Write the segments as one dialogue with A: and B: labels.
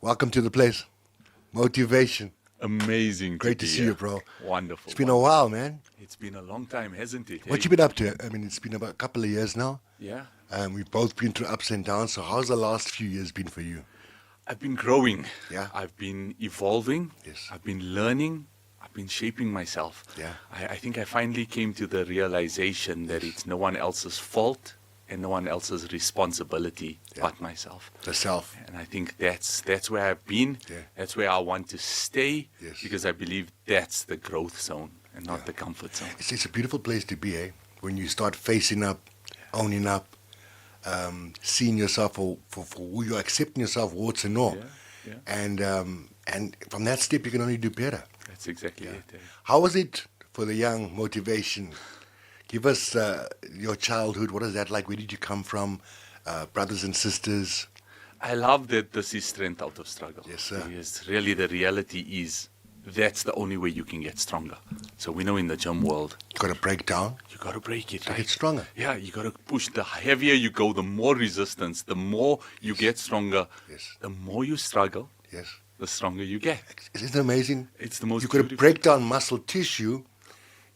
A: Welcome to the place. Motivation.
B: Amazing.
A: Great to see you, bro.
B: Wonderful.
A: It's been a while, man.
B: It's been a long time, hasn't it?
A: What you been up to? I mean, it's been about a couple of years now.
B: Yeah.
A: We've both been through ups and downs. So how's the last few years been for you?
B: I've been growing.
A: Yeah.
B: I've been evolving.
A: Yes.
B: I've been learning. I've been shaping myself.
A: Yeah.
B: I think I finally came to the realization that it's no one else's fault and no one else's responsibility but myself.
A: The self.
B: And I think that's where I've been.
A: Yeah.
B: That's where I want to stay.
A: Yes.
B: Because I believe that's the growth zone and not the comfort zone.
A: It's a beautiful place to be, eh? When you start facing up, owning up, seeing yourself for who you are, accepting yourself, warts and all.
B: Yeah.
A: And from that step, you can only do better.
B: That's exactly it.
A: How was it for the young Motivation? Give us your childhood. What is that like? Where did you come from? Brothers and sisters?
B: I love that this is strength out of struggle.
A: Yes, sir.
B: Because really the reality is that's the only way you can get stronger. So we know in the gym world,
A: You got to break down
B: you got to break it,
A: to
B: right?
A: get stronger.
B: Yeah, you got to push. The heavier you go, the more resistance, the more you get stronger.
A: Yes.
B: The more you struggle,
A: Yes.
B: the stronger you get.
A: Isn't it amazing?
B: It's the most
A: You got to
B: beautiful-
A: break down muscle tissue,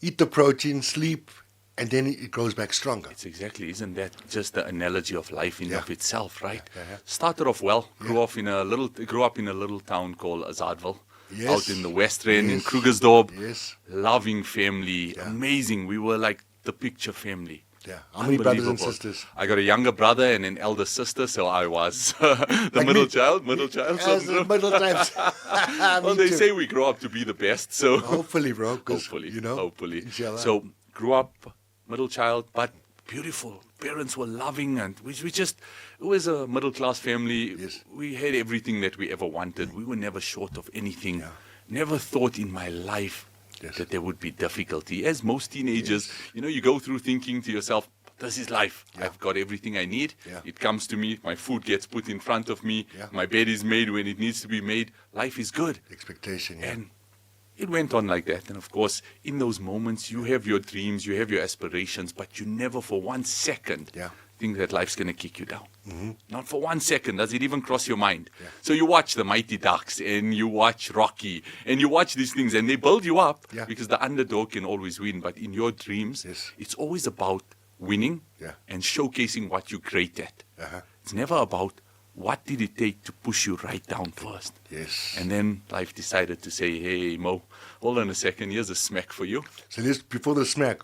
A: eat the protein, sleep, and then it grows back stronger.
B: It's exactly, isn't that just the analogy of life in
A: Yeah.
B: of itself, right?
A: Yeah.
B: Started off well, grew up in a little town called Azadville,
A: Yes.
B: out in the West End in
A: Yes.
B: Krugersdorp.
A: Yes.
B: Loving family,
A: Yeah.
B: amazing. We were like the picture family.
A: Yeah. How many brothers and
B: Unbelievable.
A: sisters?
B: I got a younger brother and an elder sister, so I was the
A: Like
B: middle
A: me.
B: child.
A: As the middle times.
B: Well, they say we grow up to be the best, so
A: Hopefully, bro. 'Cause,
B: hopefully,
A: you know,
B: hopefully.
A: inshallah.
B: So grew up middle child, but beautiful. Parents were loving, and it was a middle class family.
A: Yes.
B: We had everything that we ever wanted. We were never short of anything. Never thought in my life
A: Yes.
B: that there would be difficulty. As most teenagers, you go through thinking to yourself, this is life. I've got everything I need.
A: Yeah.
B: It comes to me. My food gets put in front of me.
A: Yeah.
B: My bed is made when it needs to be made. Life is good.
A: Expectation, yeah.
B: And it went on like that. And of course, in those moments, you have your dreams, you have your aspirations, but you never for 1 second
A: Yeah.
B: think that life's going to kick you down. Not for 1 second does it even cross your mind.
A: Yeah.
B: So you watch the Mighty Ducks and you watch Rocky and you watch these things and they build you up
A: Yeah.
B: because the underdog can always win. But in your dreams,
A: Yes.
B: it's always about winning
A: Yeah.
B: and showcasing what you're great at.
A: Uh-huh.
B: It's never about what did it take to push you right down first.
A: Yes.
B: And then life decided to say, hey, Mo, hold on a second, here's a smack for you.
A: So this before the smack,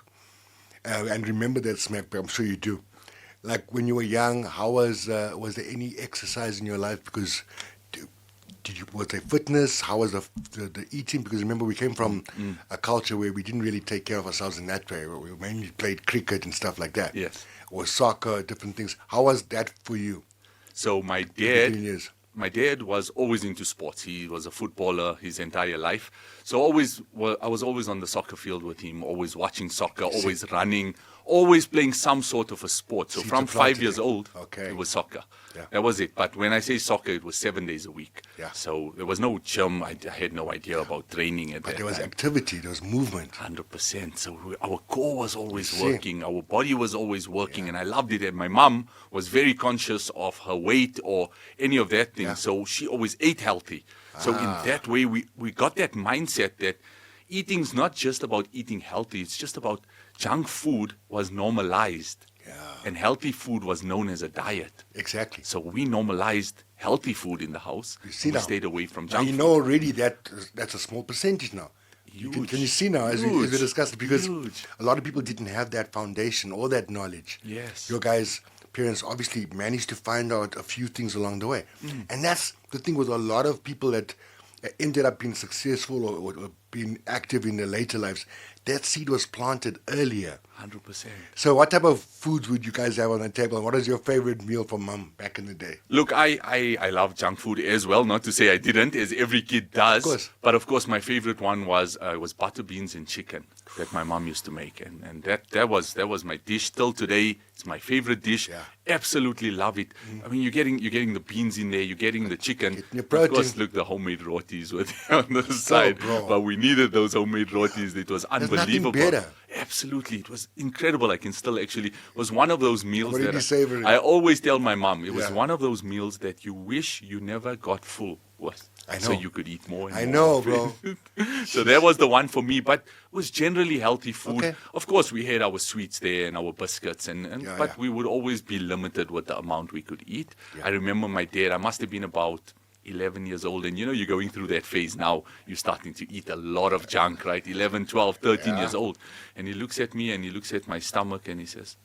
A: and remember that smack, but I'm sure you do. Like when you were young, how was there any exercise in your life? Because was there fitness? How was the eating? Because remember, we came from a culture where we didn't really take care of ourselves in that way. We mainly played cricket and stuff like that.
B: Yes.
A: Or soccer, different things. How was that for you?
B: So my
A: 15
B: dad,
A: years.
B: my dad was always into sports. He was a footballer his entire life. So I was always on the soccer field with him, always watching soccer, always running, always playing some sort of a sport. So
A: Seeds
B: from
A: are planted
B: 5 years
A: there.
B: old,
A: Okay.
B: it was soccer.
A: Yeah.
B: That was it. But when I say soccer, it was 7 days a week.
A: Yeah.
B: So there was no gym. I had no idea about training at
A: But
B: that
A: there was
B: time.
A: activity, there was movement.
B: 100%. So our core was always
A: You see.
B: working, our body was always working, and I loved it. And my mom was very conscious of her weight or any of that thing.
A: Yeah.
B: So she always ate healthy. So in that way, we got that mindset that eating's not just about eating healthy, it's just about junk food was normalized.
A: Yeah.
B: And healthy food was known as a diet.
A: Exactly.
B: So we normalized healthy food in the house.
A: You see
B: and we
A: now.
B: stayed away from
A: Now
B: junk
A: you
B: food.
A: know already that's a small percentage now. Can you see now as we
B: Huge.
A: discussed? Because
B: Huge.
A: a lot of people didn't have that foundation or that knowledge.
B: Yes.
A: Your guys' parents obviously managed to find out a few things along the way. And that's the thing with a lot of people that ended up being successful or being active in their later lives. That seed was planted earlier.
B: 100%.
A: So what type of foods would you guys have on the table? And what is your favorite meal from mom back in the day?
B: Look, I love junk food as well. Not to say I didn't, as every kid does.
A: Of course.
B: But of course, my favorite one was butter beans and chicken that my mom used to make, and that was my dish. Till today, it's my favorite dish.
A: Yeah.
B: Absolutely love it. I mean, you're getting the beans in there, you're getting the chicken.
A: Getting your
B: Of course,
A: protein.
B: look, the homemade rotis were there on the side,
A: bro.
B: but we needed those homemade rotis. It was
A: nothing
B: unbelievable.
A: better.
B: Absolutely, it was incredible. I can still actually was one of those meals
A: Already
B: that
A: savoring.
B: I always tell my mom. It was
A: Yeah.
B: one of those meals that you wish you never got full was.
A: I
B: So
A: know.
B: you could eat more and
A: I
B: more
A: know,
B: of
A: bro.
B: it. So that was the one for me, but it was generally healthy food.
A: Okay.
B: Of course, we had our sweets there and our biscuits,
A: Yeah,
B: but
A: yeah.
B: we would always be limited with the amount we could eat.
A: Yeah.
B: I remember my dad, I must have been about 11 years old, and you're going through that phase now. You're starting to eat a lot of junk, right? 11, 12, 13 years
A: Yeah.
B: old. And he looks at me and he looks at my stomach and he says,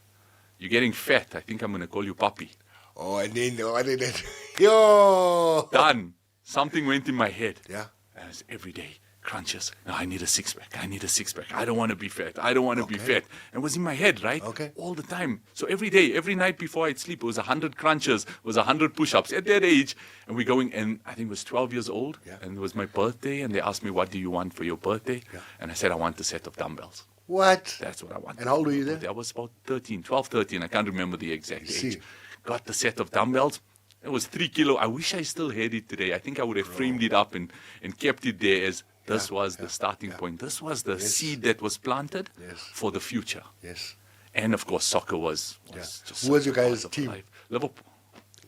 B: "You're getting fat. I think I'm going to call you Papi."
A: Oh, and then what did that? Yo.
B: Done. Something went in my head.
A: Yeah.
B: And it's every day, crunches. No, I need a six pack. I need a six pack. I don't want to be fat. I don't want to be
A: Okay.
B: fat. And it was in my head, right?
A: Okay.
B: All the time. So every day, every night before I'd sleep, it was 100 crunches, it was 100 push-ups at that age. And we're going, and I think it was 12 years old.
A: Yeah.
B: And it was my birthday. And they asked me, "What do you want for your birthday?"
A: Yeah.
B: And I said, "I want a set of dumbbells."
A: What?
B: That's what I wanted.
A: And how old were you then?
B: I was about 13, 12, 13. I can't remember the exact
A: see.
B: age. Got the set of dumbbells. It was 3 kilo. I wish I still had it today. I think I would have framed it up and kept it there as this was the starting point. This was the seed that was planted
A: Yes.
B: for the future.
A: Yes.
B: And of course, soccer was
A: Yeah.
B: just
A: Who was
B: such
A: your
B: a
A: guys'
B: part of
A: team?
B: life. Liverpool.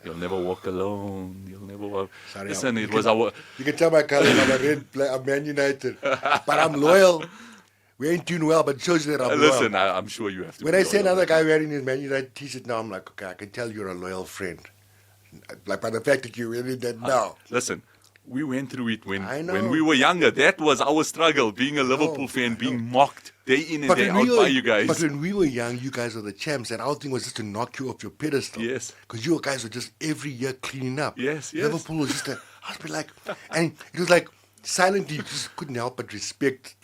B: You'll never walk alone. You'll never walk.
A: Sorry,
B: Listen,
A: you
B: it was our.
A: You can tell my cousin I'm a red player, I'm Man United, but I'm loyal. We ain't doing well, but it shows you that I'm
B: Listen,
A: loyal.
B: I'm sure you have to.
A: When
B: be
A: I see
B: loyal.
A: another guy wearing his Man United t-shirt now, I'm like, okay, I can tell you're a loyal friend. Like by the fact that you're wearing that now.
B: Listen, we went through it
A: I know.
B: when we were younger. That was our struggle, being a Liverpool fan, being mocked day in and day out by you guys.
A: But when we were young, you guys were the champs, and our thing was just to knock you off your pedestal.
B: Yes.
A: Because you guys were just every year cleaning up.
B: Yes, yes.
A: Liverpool was just a, I was like, and it was like silently, you just couldn't help but respect,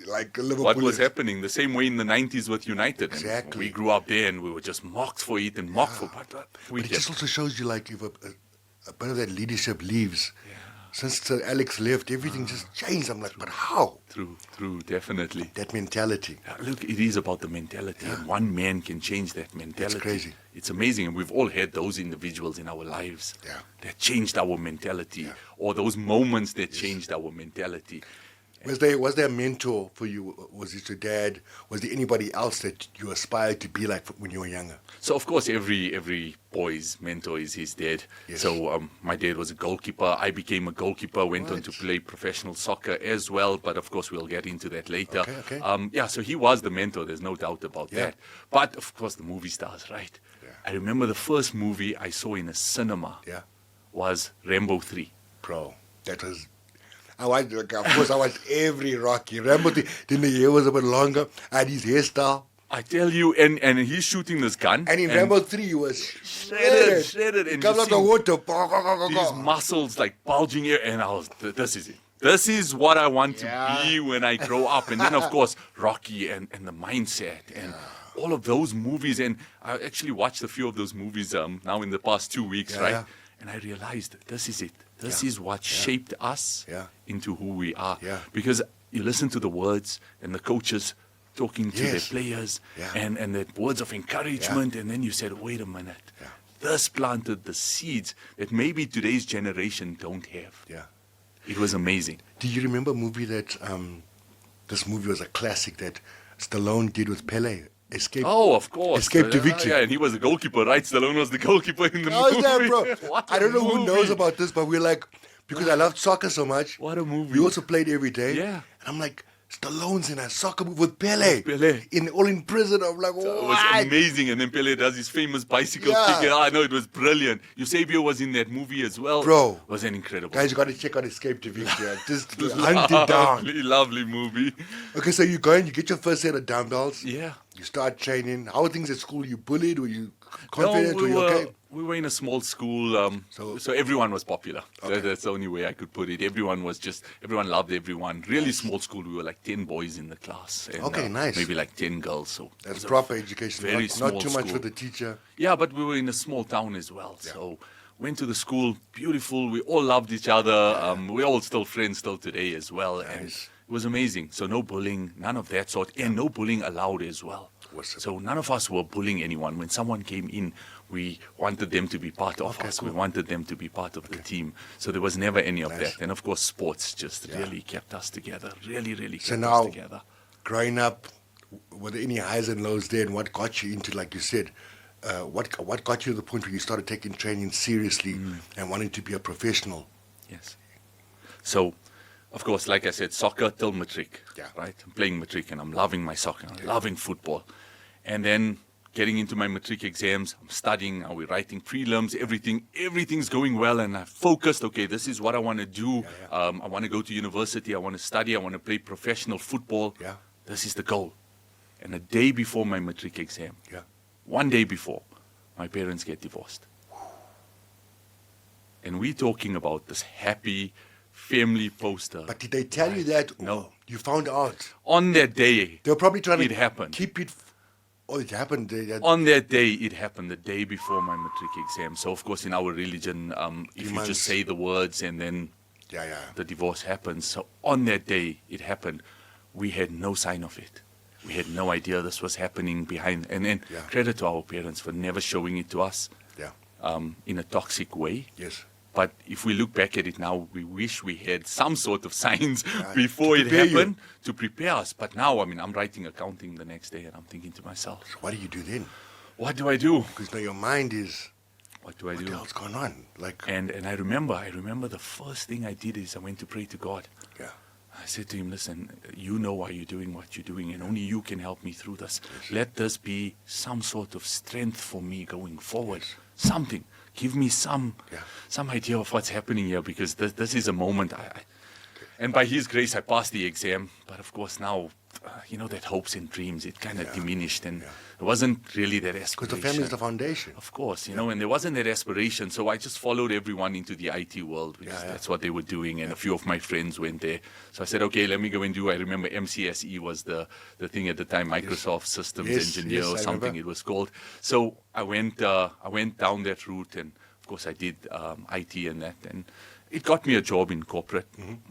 A: like Liverpool.
B: What was happening? The same way in the 90s with United. And
A: Exactly.
B: we grew up there and we were just mocked for it and mocked for but we
A: But it
B: did.
A: just also shows you, like, if a bit of that leadership leaves. Since Sir Alex left, everything just changed. I'm like, but how?
B: True, definitely.
A: That mentality.
B: Look, it is about the mentality, and one man can change that mentality.
A: crazy.
B: It's amazing, and we've all had those individuals in our lives
A: Yeah.
B: that changed our mentality, or those moments that changed our mentality.
A: Was there a mentor for you? Was it your dad? Was there anybody else that you aspired to be like when you were younger?
B: So of course, every boy's mentor is his dad.
A: Yes.
B: So my dad was a goalkeeper. I became a goalkeeper. Went on to
A: Right.
B: play professional soccer as well. But of course, we'll get into that later.
A: Okay.
B: Yeah. So he was the mentor. There's no doubt about
A: Yeah.
B: that. But of course, the movie stars, right?
A: Yeah.
B: I remember the first movie I saw in a cinema
A: Yeah.
B: was Rambo 3.
A: Bro, that was. I watched, like, of course, I watched every Rocky. Rambo, then the hair was a bit longer. I had his hairstyle.
B: I tell you, and he's shooting this gun.
A: And in Rambo 3, he was
B: shredded, and
A: Comes
B: you
A: out the
B: see
A: water.
B: these muscles like bulging here, and I was, this is it. This is what I want to be when I grow up. And then, of course, Rocky and the mindset and all of those movies. And I actually watched a few of those movies now in the past 2 weeks, right?
A: yeah.
B: And I realized this is it. This
A: Yeah.
B: is what shaped us
A: Yeah.
B: into who we are.
A: Yeah.
B: Because you listen to the words and the coaches talking to their
A: Yes.
B: players
A: Yeah.
B: and the words of encouragement. And then you said, wait a minute.
A: Yeah.
B: This planted the seeds that maybe today's generation don't have.
A: Yeah.
B: It was amazing.
A: Do you remember a movie that, this movie was a classic that Stallone did with Pele? Escape.
B: Oh, of course.
A: Escape to Victory.
B: Yeah, and he was the goalkeeper, right? Stallone was the goalkeeper in the
A: How's
B: movie.
A: that, bro?
B: What
A: I don't
B: a
A: know who knows
B: movie.
A: about this, but we're like, because I loved soccer so much.
B: What a movie.
A: We also played every day.
B: Yeah.
A: And I'm like, Stallone's in a soccer movie with Pele.
B: Pele.
A: All in prison. I'm like,
B: It was
A: what?
B: amazing. And then Pele does his famous bicycle
A: Yeah.
B: kick. I know it was brilliant. Eusebio was in that movie as well.
A: Bro.
B: It was an incredible.
A: Guys, you got to check out Escape to Victory. Just hunt it down.
B: Lovely movie.
A: Okay, so you go in, you get your first set of dumbbells.
B: Yeah.
A: You start training. How are things at school? You bullied? Were you confident?
B: No,
A: were you okay?
B: we were in a small school, so everyone was popular.
A: Okay.
B: That's the only way I could put it. Everyone loved everyone. Really small school. We were like 10 boys in the class. And,
A: Okay, nice.
B: Maybe like 10 girls. So it
A: That's
B: was a
A: proper education.
B: very
A: Not
B: small
A: too much
B: school.
A: for the teacher.
B: Yeah, but we were in a small town as well. So went to the school, beautiful. We all loved each other. We're all still friends till today as well. And
A: Nice.
B: it was amazing. So no bullying, none of that sort. And no bullying allowed as well.
A: Awesome.
B: So none of us were bullying anyone. When someone came in, we wanted them to be part of
A: Okay,
B: us.
A: cool.
B: We wanted them to be part of the team. So there was never any of
A: Nice.
B: that. And of course, sports just really kept us together. Really kept
A: So
B: us
A: now,
B: together.
A: growing up, were there any highs and lows there? And what got you into, like you said, what got you to the point where you started taking training seriously and wanting to be a professional?
B: Yes. So, of course, like I said, soccer till matric,
A: Yeah.
B: right? I'm playing matric and I'm loving my soccer, I'm loving football. And then getting into my matric exams, I'm studying, we're writing prelims, everything's going well, and I'm focused, okay, this is what I want to do. I want to go to university, I want to study, I want to play professional football.
A: Yeah.
B: This is the goal. And a day before my matric exam,
A: Yeah.
B: one day before, my parents get divorced. And we're talking about this happy family poster.
A: But did they tell you that?
B: No.
A: Or you found out.
B: On that day,
A: They were probably trying
B: it
A: to
B: happened.
A: keep it. Oh, it happened.
B: On that day, it happened, the day before my matric exam. So, of course, in our religion, if you
A: months.
B: just say the words and then
A: Yeah.
B: the divorce happens. So, on that day, it happened. We had no sign of it. We had no idea this was happening behind. And then,
A: Yeah.
B: credit to our parents for never showing it to us
A: Yeah.
B: in a toxic way.
A: Yes.
B: But if we look back at it now, we wish we had some sort of signs
A: Yeah,
B: before
A: to
B: it
A: prepare you.
B: happened to prepare us. But now, I mean, I'm writing accounting the next day and I'm thinking to myself,
A: So what do you do then?
B: what do I do?
A: Because now your mind is,
B: What do I
A: what
B: do?
A: the hell's going on? Like,
B: And I remember the first thing I did is I went to pray to God.
A: yeah.
B: I said to him, listen, you know why you're doing what you're doing, and only you can help me through this. Let this be some sort of strength for me going forward. Something. Give me some idea of what's happening here, because this is a moment. And by His grace, I passed the exam. But of course now, that hopes and dreams, it kind of diminished, and it wasn't really that aspiration.
A: Because the family is the foundation.
B: Of course, and there wasn't that aspiration. So I just followed everyone into the IT world because
A: Yeah.
B: that's what they were doing. And a few of my friends went there. So I said, okay, let me go and do. I remember MCSE was the thing at the time, Microsoft Systems
A: Yes,
B: Engineer
A: yes,
B: or
A: I
B: something
A: remember.
B: it was called. So I went down that route, and of course I did IT and that. And it got me a job in corporate.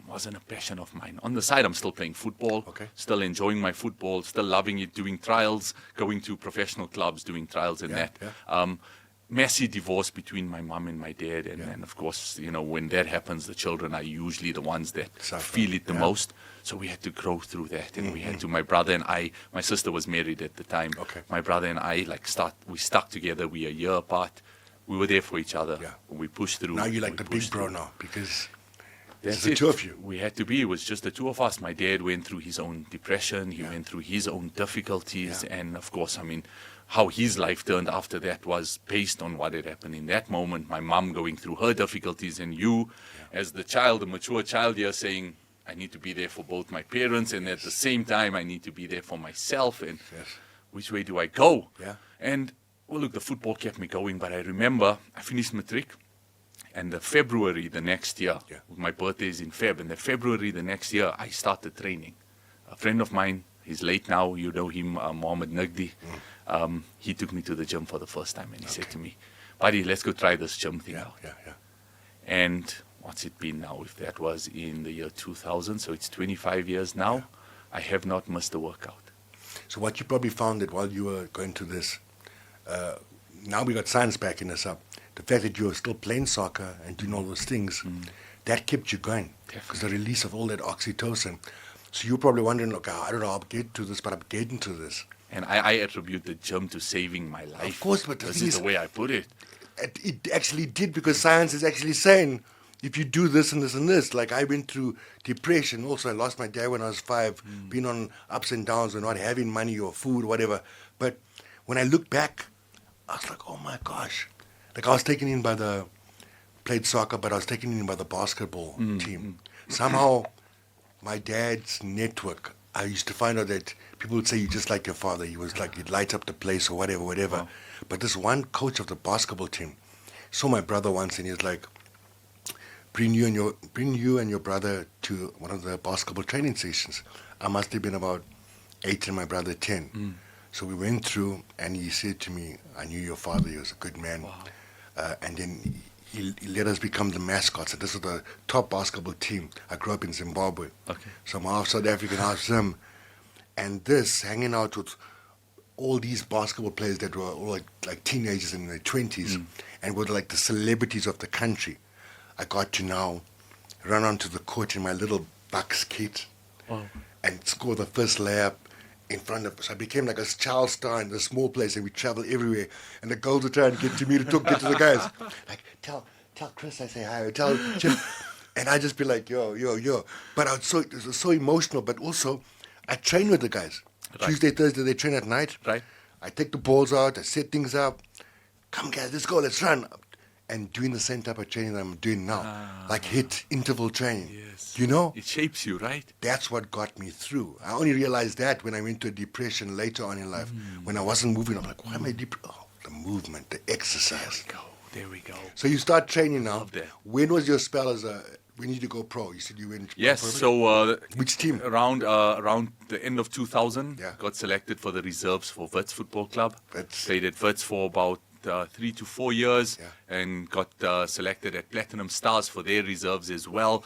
B: Wasn't a passion of mine. On the side, I'm still playing football,
A: Okay.
B: still enjoying my football, still loving it, doing trials, going to professional clubs, doing trials and
A: Yeah,
B: that.
A: yeah.
B: Messy divorce between my mom and my dad. And of course, when that happens, the children are usually the ones that
A: Suffer.
B: feel it the
A: Yeah.
B: most. So we had to grow through that. And we had to, my brother and I, my sister was married at the time.
A: Okay.
B: My brother and I, we stuck together. We a year apart. We were there for each other.
A: Yeah.
B: We pushed through.
A: Now you're like
B: we
A: the big
B: pushed
A: bro
B: through.
A: now because
B: That's
A: it's the
B: it.
A: two of you.
B: We had to be. It was just the two of us. My dad went through his own depression. He went through his own difficulties.
A: Yeah.
B: And of course, I mean, how his life turned after that was based on what had happened in that moment. My mom going through her difficulties, and you, as the child, the mature child here, saying, I need to be there for both my parents, and at the same time, I need to be there for myself. And
A: Yes.
B: which way do I go?
A: Yeah.
B: And, well, look, the football kept me going, but I remember I finished matric, and the February the next year,
A: Yeah.
B: my birthday is in Feb, and the February the next year, I started training. A friend of mine, he's late now, you know him, Mohammed. He took me to the gym for the first time, and he said to me, buddy, let's go try this gym thing
A: Yeah,
B: out.
A: yeah.
B: And what's it been now? If that was in the year 2000, so it's 25 years now, I have not missed a workout.
A: So what you probably found that while you were going to this, now we got science backing us up. The fact that you were still playing soccer and doing all those things, that kept you going. Because the release of all that oxytocin. So you're probably wondering, okay, I don't know how I'll get to this, but I'm getting to this.
B: And I attribute the gym to saving my life.
A: Of course, but the
B: this
A: thing
B: is
A: is-
B: the way I put it.
A: It actually did, because science is actually saying if you do this and this and this, like I went through depression also. I lost my dad when I was 5, being on ups and downs and not having money or food, whatever. But when I look back, I was like, oh my gosh. Like I was taken in by played soccer, but I was taken in by the basketball team. Somehow, my dad's network, I used to find out that people would say you're just like your father. He was like, he'd light up the place or whatever.
B: Wow.
A: But this one coach of the basketball team saw my brother once, and he was like, bring you and your brother to one of the basketball training sessions. I must have been about 8 and my brother 10. So we went through, and he said to me, I knew your father, he was a good man.
B: Wow.
A: And then he let us become the mascots. And this was the top basketball team. I grew up in Zimbabwe.
B: Okay.
A: So I'm half South African, half Zim. And this, hanging out with all these basketball players that were all like teenagers in their 20s and were like the celebrities of the country. I got to now run onto the court in my little Bucks kit
B: Wow.
A: and score the first layup in front of us. I became like a child star in the small place, and we travel everywhere. And the girls would try and get to me to get to the guys. Like, tell Chris I say hi, or tell Jim. And I just be like, yo, yo, yo. But it was so emotional. But also, I train with the guys.
B: Right.
A: Tuesday, Thursday, they train at night.
B: Right.
A: I take the balls out. I set things up. Come, guys, let's go. Let's run. And doing the same type of training that I'm doing now, like HIIT, interval training.
B: Yes.
A: You know,
B: It shapes you, right?
A: that's what got me through. I only realized that when I went to a depression later on in life, when I wasn't moving. I'm like, why am I depressed? Oh, the movement, the exercise.
B: There we go.
A: So you start training now.
B: Love that.
A: When was your spell as a? When did you go pro? You said you went.
B: Yes.
A: pro.
B: So
A: Which team?
B: around the end of 2000,
A: Yeah.
B: got selected for the reserves for Wits Football Club.
A: Wits.
B: Played at Wits for about 3 to 4 years,
A: Yeah.
B: and got selected at Platinum Stars for their reserves as well.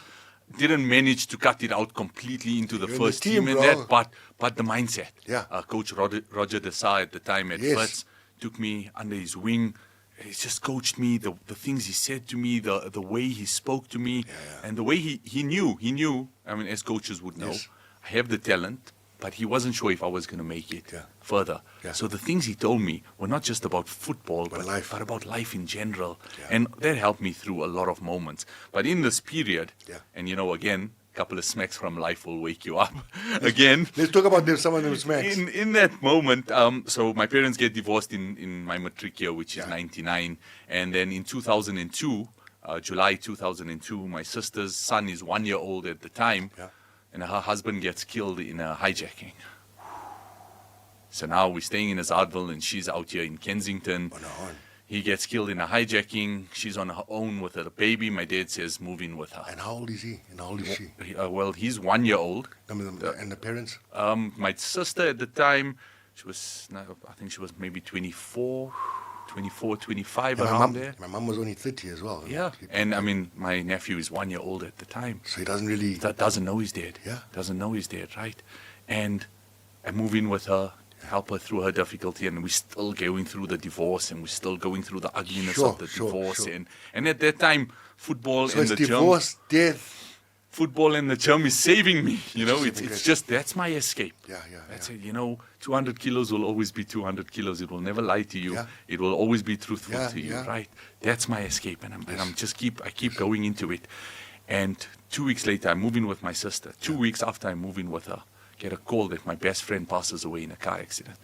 B: Didn't manage to cut it out completely into the
A: You're in the
B: first
A: team,
B: team in
A: bro.
B: that, but the mindset.
A: Yeah.
B: Coach Roger Desai at the time at
A: Yes.
B: Wits took me under his wing. He just coached me, the things he said to me, the way he spoke to me, and the way he knew, I mean, as coaches would know,
A: Yes.
B: I have the talent, but he wasn't sure if I was going to make it further.
A: Yeah.
B: So the things he told me were not just about football,
A: But life.
B: but about life in general.
A: Yeah.
B: And that helped me through a lot of moments. But in this period,
A: Yeah.
B: and again, a couple of smacks from life will wake you up again.
A: Let's talk about some of them smacks.
B: In that moment, so my parents get divorced in my matric year, which is 99. And then in 2002, July 2002, my sister's son is 1 year old at the time.
A: Yeah.
B: And her husband gets killed in a hijacking. So now we're staying in Azadville and she's out here in Kensington.
A: On her own.
B: He gets killed in a hijacking. She's on her own with her baby. My dad says, move in with her.
A: And how old is he? And how old is she?
B: Well, he's 1 year old.
A: And the parents?
B: My sister at the time, I think she was maybe 24, 25,
A: And
B: around there.
A: my mum was only 30 as well.
B: Yeah. And I mean, my nephew is 1 year old at the time.
A: So he doesn't really.
B: That doesn't know he's dead.
A: Yeah.
B: Doesn't know he's dead, right? And I move in with her, help her through her difficulty, and we're still going through the divorce, and we're still going through the ugliness of the divorce.
A: Sure.
B: And at that time, football
A: So
B: and
A: it's
B: the gym,
A: divorce, death.
B: football and the gym is saving me. It's
A: great.
B: just, that's my escape.
A: Yeah.
B: That's it. 200 kilos will always be 200 kilos. It will never lie to you.
A: Yeah.
B: It will always be truthful
A: Yeah,
B: to you,
A: yeah.
B: right? That's my escape, and I keep going into it. And 2 weeks later, I move in with my sister. 2 weeks after I move in with her, get a call that my best friend passes away in a car accident.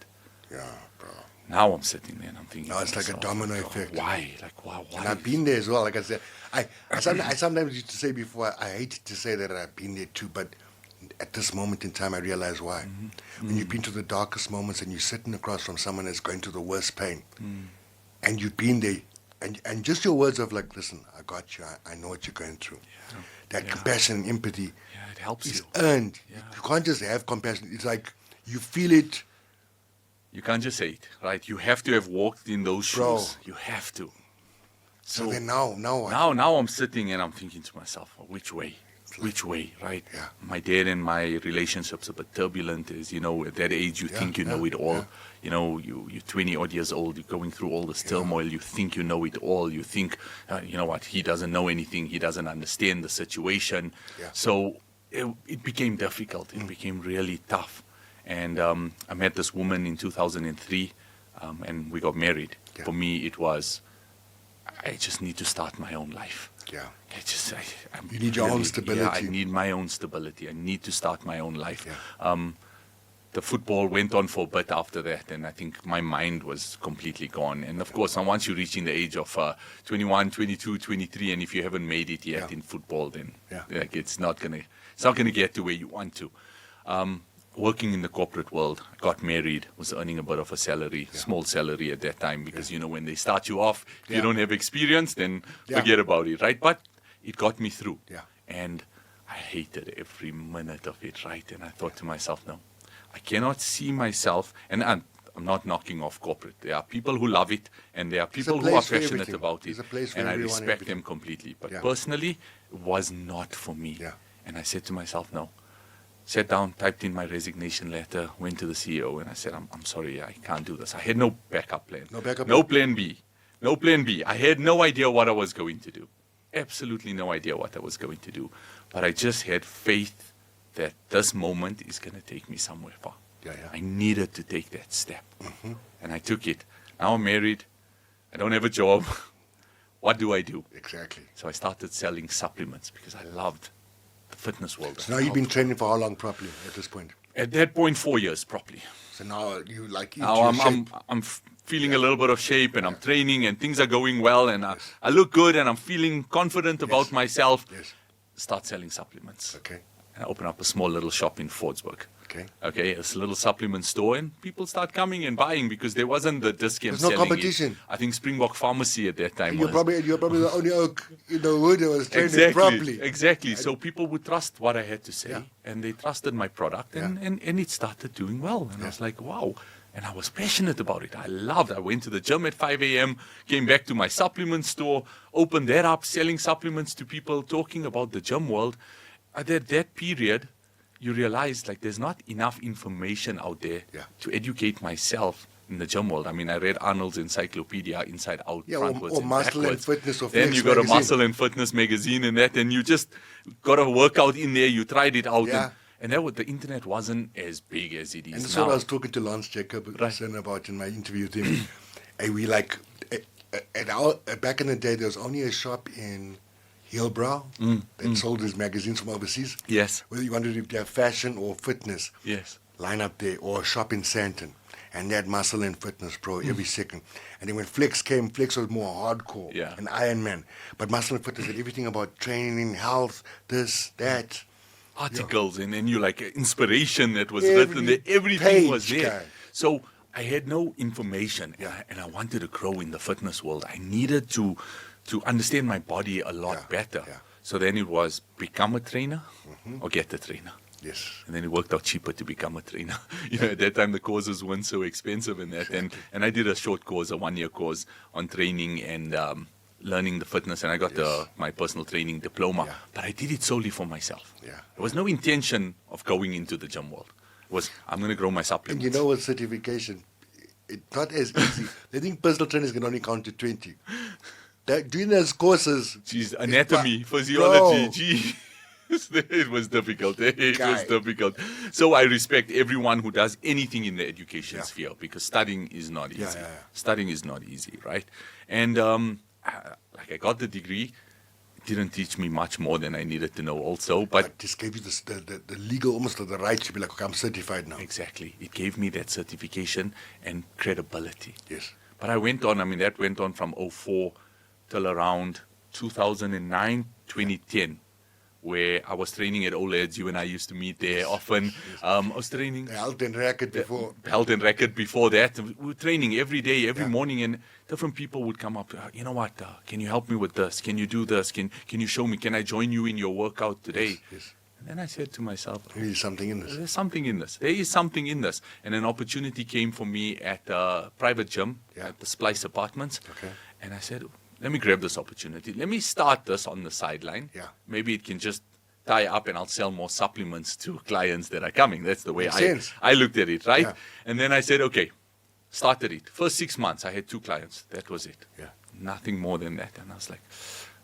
A: Yeah, bro.
B: Now I'm sitting there and I'm thinking,
A: Now it's
B: to
A: like a
B: myself,
A: domino
B: like,
A: effect.
B: Why? Like, why?
A: And I've been there as well. Like I said, I sometimes used to say before, I hate to say that I've been there too, but at this moment in time, I realize why. When you've been to the darkest moments and you're sitting across from someone that's going through the worst pain, and you've been there, and just your words of like, listen, I got you. I know what you're going through. That compassion and empathy
B: it helps
A: is
B: you.
A: earned.
B: Yeah.
A: You can't just have compassion. It's like you feel it.
B: You can't just say it, right? You have to have walked in those
A: Bro.
B: shoes. You have to.
A: So then now what?
B: Now I'm sitting and I'm thinking to myself, which way? Which way, right?
A: Yeah.
B: My dad and my relationship's a bit turbulent. As at that age, you think you know it all.
A: yeah.
B: You're 20 odd years old. You're going through all this turmoil. You think you know it all. You think, you know what? He doesn't know anything. He doesn't understand the situation.
A: Yeah.
B: So it became difficult. It became really tough. And I met this woman in 2003, and we got married.
A: Yeah.
B: For me, it was, I just need to start my own life.
A: Yeah.
B: I'm
A: You need your own
B: Yeah,
A: stability.
B: I need my own stability. I need to start my own life.
A: Yeah.
B: The football went on for a bit after that, and I think my mind was completely gone. And of course, once you reach in the age of 21, 22, 23, and if you haven't made it yet
A: Yeah.
B: in football, then
A: Yeah.
B: like, it's not gonna get to where you want to. Working in the corporate world, I got married, was earning a bit of a salary, small salary at that time, because when they start you off, if you don't have experience, then forget about it, right? But it got me through.
A: Yeah.
B: And I hated every minute of it, right? And I thought to myself, no, I cannot see myself, and I'm not knocking off corporate. There are people who love it, and there are people who are
A: place for
B: passionate
A: everything.
B: about it,
A: There's a place for
B: and I
A: everyone and
B: respect
A: everything.
B: them completely. But
A: Yeah.
B: personally, it was not for me.
A: Yeah.
B: And I said to myself, no. Sat down, typed in my resignation letter, went to the CEO, and I said, I'm sorry, I can't do this. I had no backup plan.
A: No backup
B: No
A: plan.
B: plan B. No plan B. I had no idea what I was going to do. Absolutely no idea what I was going to do. But I just had faith that this moment is going to take me somewhere far.
A: Yeah.
B: I needed to take that step. And I took it. Now I'm married. I don't have a job. what do I do?
A: Exactly.
B: So I started selling supplements because I loved the fitness world.
A: So now you've been training for how long properly at this point?
B: At that point, 4 years properly.
A: So now you like into
B: Now
A: your
B: I'm
A: shape.
B: feeling a little bit of shape, and I'm training, and things are going well, and I look good, and I'm feeling confident about myself.
A: Yes.
B: Start selling supplements.
A: Okay.
B: And I open up a small little shop in Fordsburg.
A: Okay.
B: Okay, it's a little supplement store, and people start coming and buying because there wasn't the discount.
A: There's no
B: selling it.
A: competition.
B: I think Springbok Pharmacy at that time
A: You're
B: was.
A: probably the only oak in the hood that was training
B: Exactly,
A: properly.
B: exactly. So people would trust what I had to say,
A: Yeah.
B: and they trusted my product, and it started doing well. And I was like, wow. And I was passionate about it. I loved it. I went to the gym at 5 a.m., came back to my supplement store, opened that up, selling supplements to people, talking about the gym world. At that period, you realize like there's not enough information out there to educate myself in the gym world. I mean, I read Arnold's Encyclopedia inside out, frontwards,
A: or
B: and
A: Muscle and
B: backwards.
A: Fitness or
B: Then
A: Flex
B: you got a
A: magazine.
B: Muscle and Fitness magazine and that, and you just got a workout in there. You tried it out,
A: Yeah.
B: and that was, the internet wasn't as big as it is
A: And that's
B: now.
A: what I was talking to Lance Jacobson about in my interview with him. And we like, back in the day, there was only a shop in Hillbrow that sold his magazines from overseas.
B: Yes,
A: Whether you wanted to have fashion or fitness,
B: yes,
A: line up there, or a shop in Santon. And they had Muscle and Fitness Pro every second. And then when Flex came, Flex was more hardcore,
B: Yeah.
A: an Iron Man. But Muscle and Fitness had everything about training, health, this, that.
B: articles, and then you like inspiration that was
A: Every
B: written there. Everything was
A: page,
B: there.
A: guy.
B: So I had no information, and I wanted to grow in the fitness world. I needed to understand my body a lot better.
A: Yeah.
B: So then it was become a trainer or get a trainer.
A: Yes.
B: And then it worked out cheaper to become a trainer. At that time the courses weren't so expensive and that. And I did a short course, a 1-year course on training and learning the fitness, and I got my personal training diploma.
A: Yeah.
B: But I did it solely for myself.
A: Yeah.
B: There was no intention of going into the gym world. It was, I'm going to grow my
A: And
B: supplements.
A: you know what certification? It's not as easy. They think personal trainers can only count to 20. Doing those courses.
B: Geez, anatomy,
A: Bro.
B: physiology, gee. It was difficult. It
A: Guy.
B: was difficult. So I respect everyone who does anything in the education
A: Yeah.
B: sphere, because studying is not easy.
A: Yeah.
B: Studying is not easy, right? And like I got the degree. It didn't teach me much more than I needed to know also, but
A: But just gave you the legal, almost the right to be like, okay, I'm certified now.
B: exactly, it gave me that certification and credibility.
A: Yes.
B: But I went on, that went on from 04 till around 2009, 2010, where I was training at OLEDs. You and I used to meet there often. I was training
A: The health and racket before.
B: held and record before that. We were training every day, every morning, and different people would come up. You know what? Can you help me with this? Can you do this? Can you show me? Can I join you in your workout today?
A: Yes.
B: And then I said to myself,
A: There's something in this.
B: there's something in this. There is something in this. And an opportunity came for me at a private gym at the Splice Apartments.
A: Okay.
B: And I said, let me grab this opportunity. Let me start this on the sideline.
A: Yeah.
B: Maybe it can just tie up and I'll sell more supplements to clients that are coming. That's the way
A: Makes sense.
B: I looked at it, right?
A: Yeah.
B: And then I said, okay, started it. First 6 months, I had 2 clients. That was it.
A: Yeah.
B: Nothing more than that. And I was like,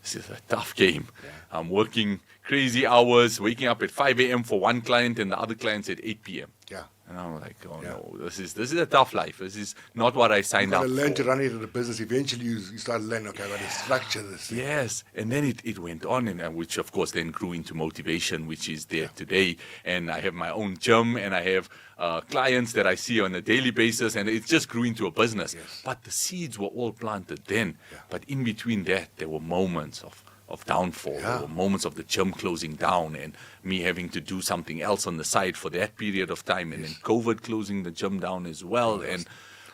B: this is a tough game.
A: Yeah.
B: I'm working crazy hours, waking up at 5 a.m. for one client and the other client's at 8 p.m.
A: Yeah.
B: And I'm like, oh no, this is a tough life. This is not what I signed
A: You
B: up
A: got to learn
B: for.
A: to run it as a business. Eventually, you start learning, okay, I got to structure this thing.
B: Yes, and then it went on, and which of course then grew into Moetivation, which is there today. And I have my own gym, and I have clients that I see on a daily basis, and it just grew into a business.
A: Yes.
B: But the seeds were all planted then.
A: Yeah.
B: But in between that, there were moments of downfall.
A: Yeah.
B: There were moments of the gym closing down and me having to do something else on the side for that period of time, and then COVID closing the gym down as well. And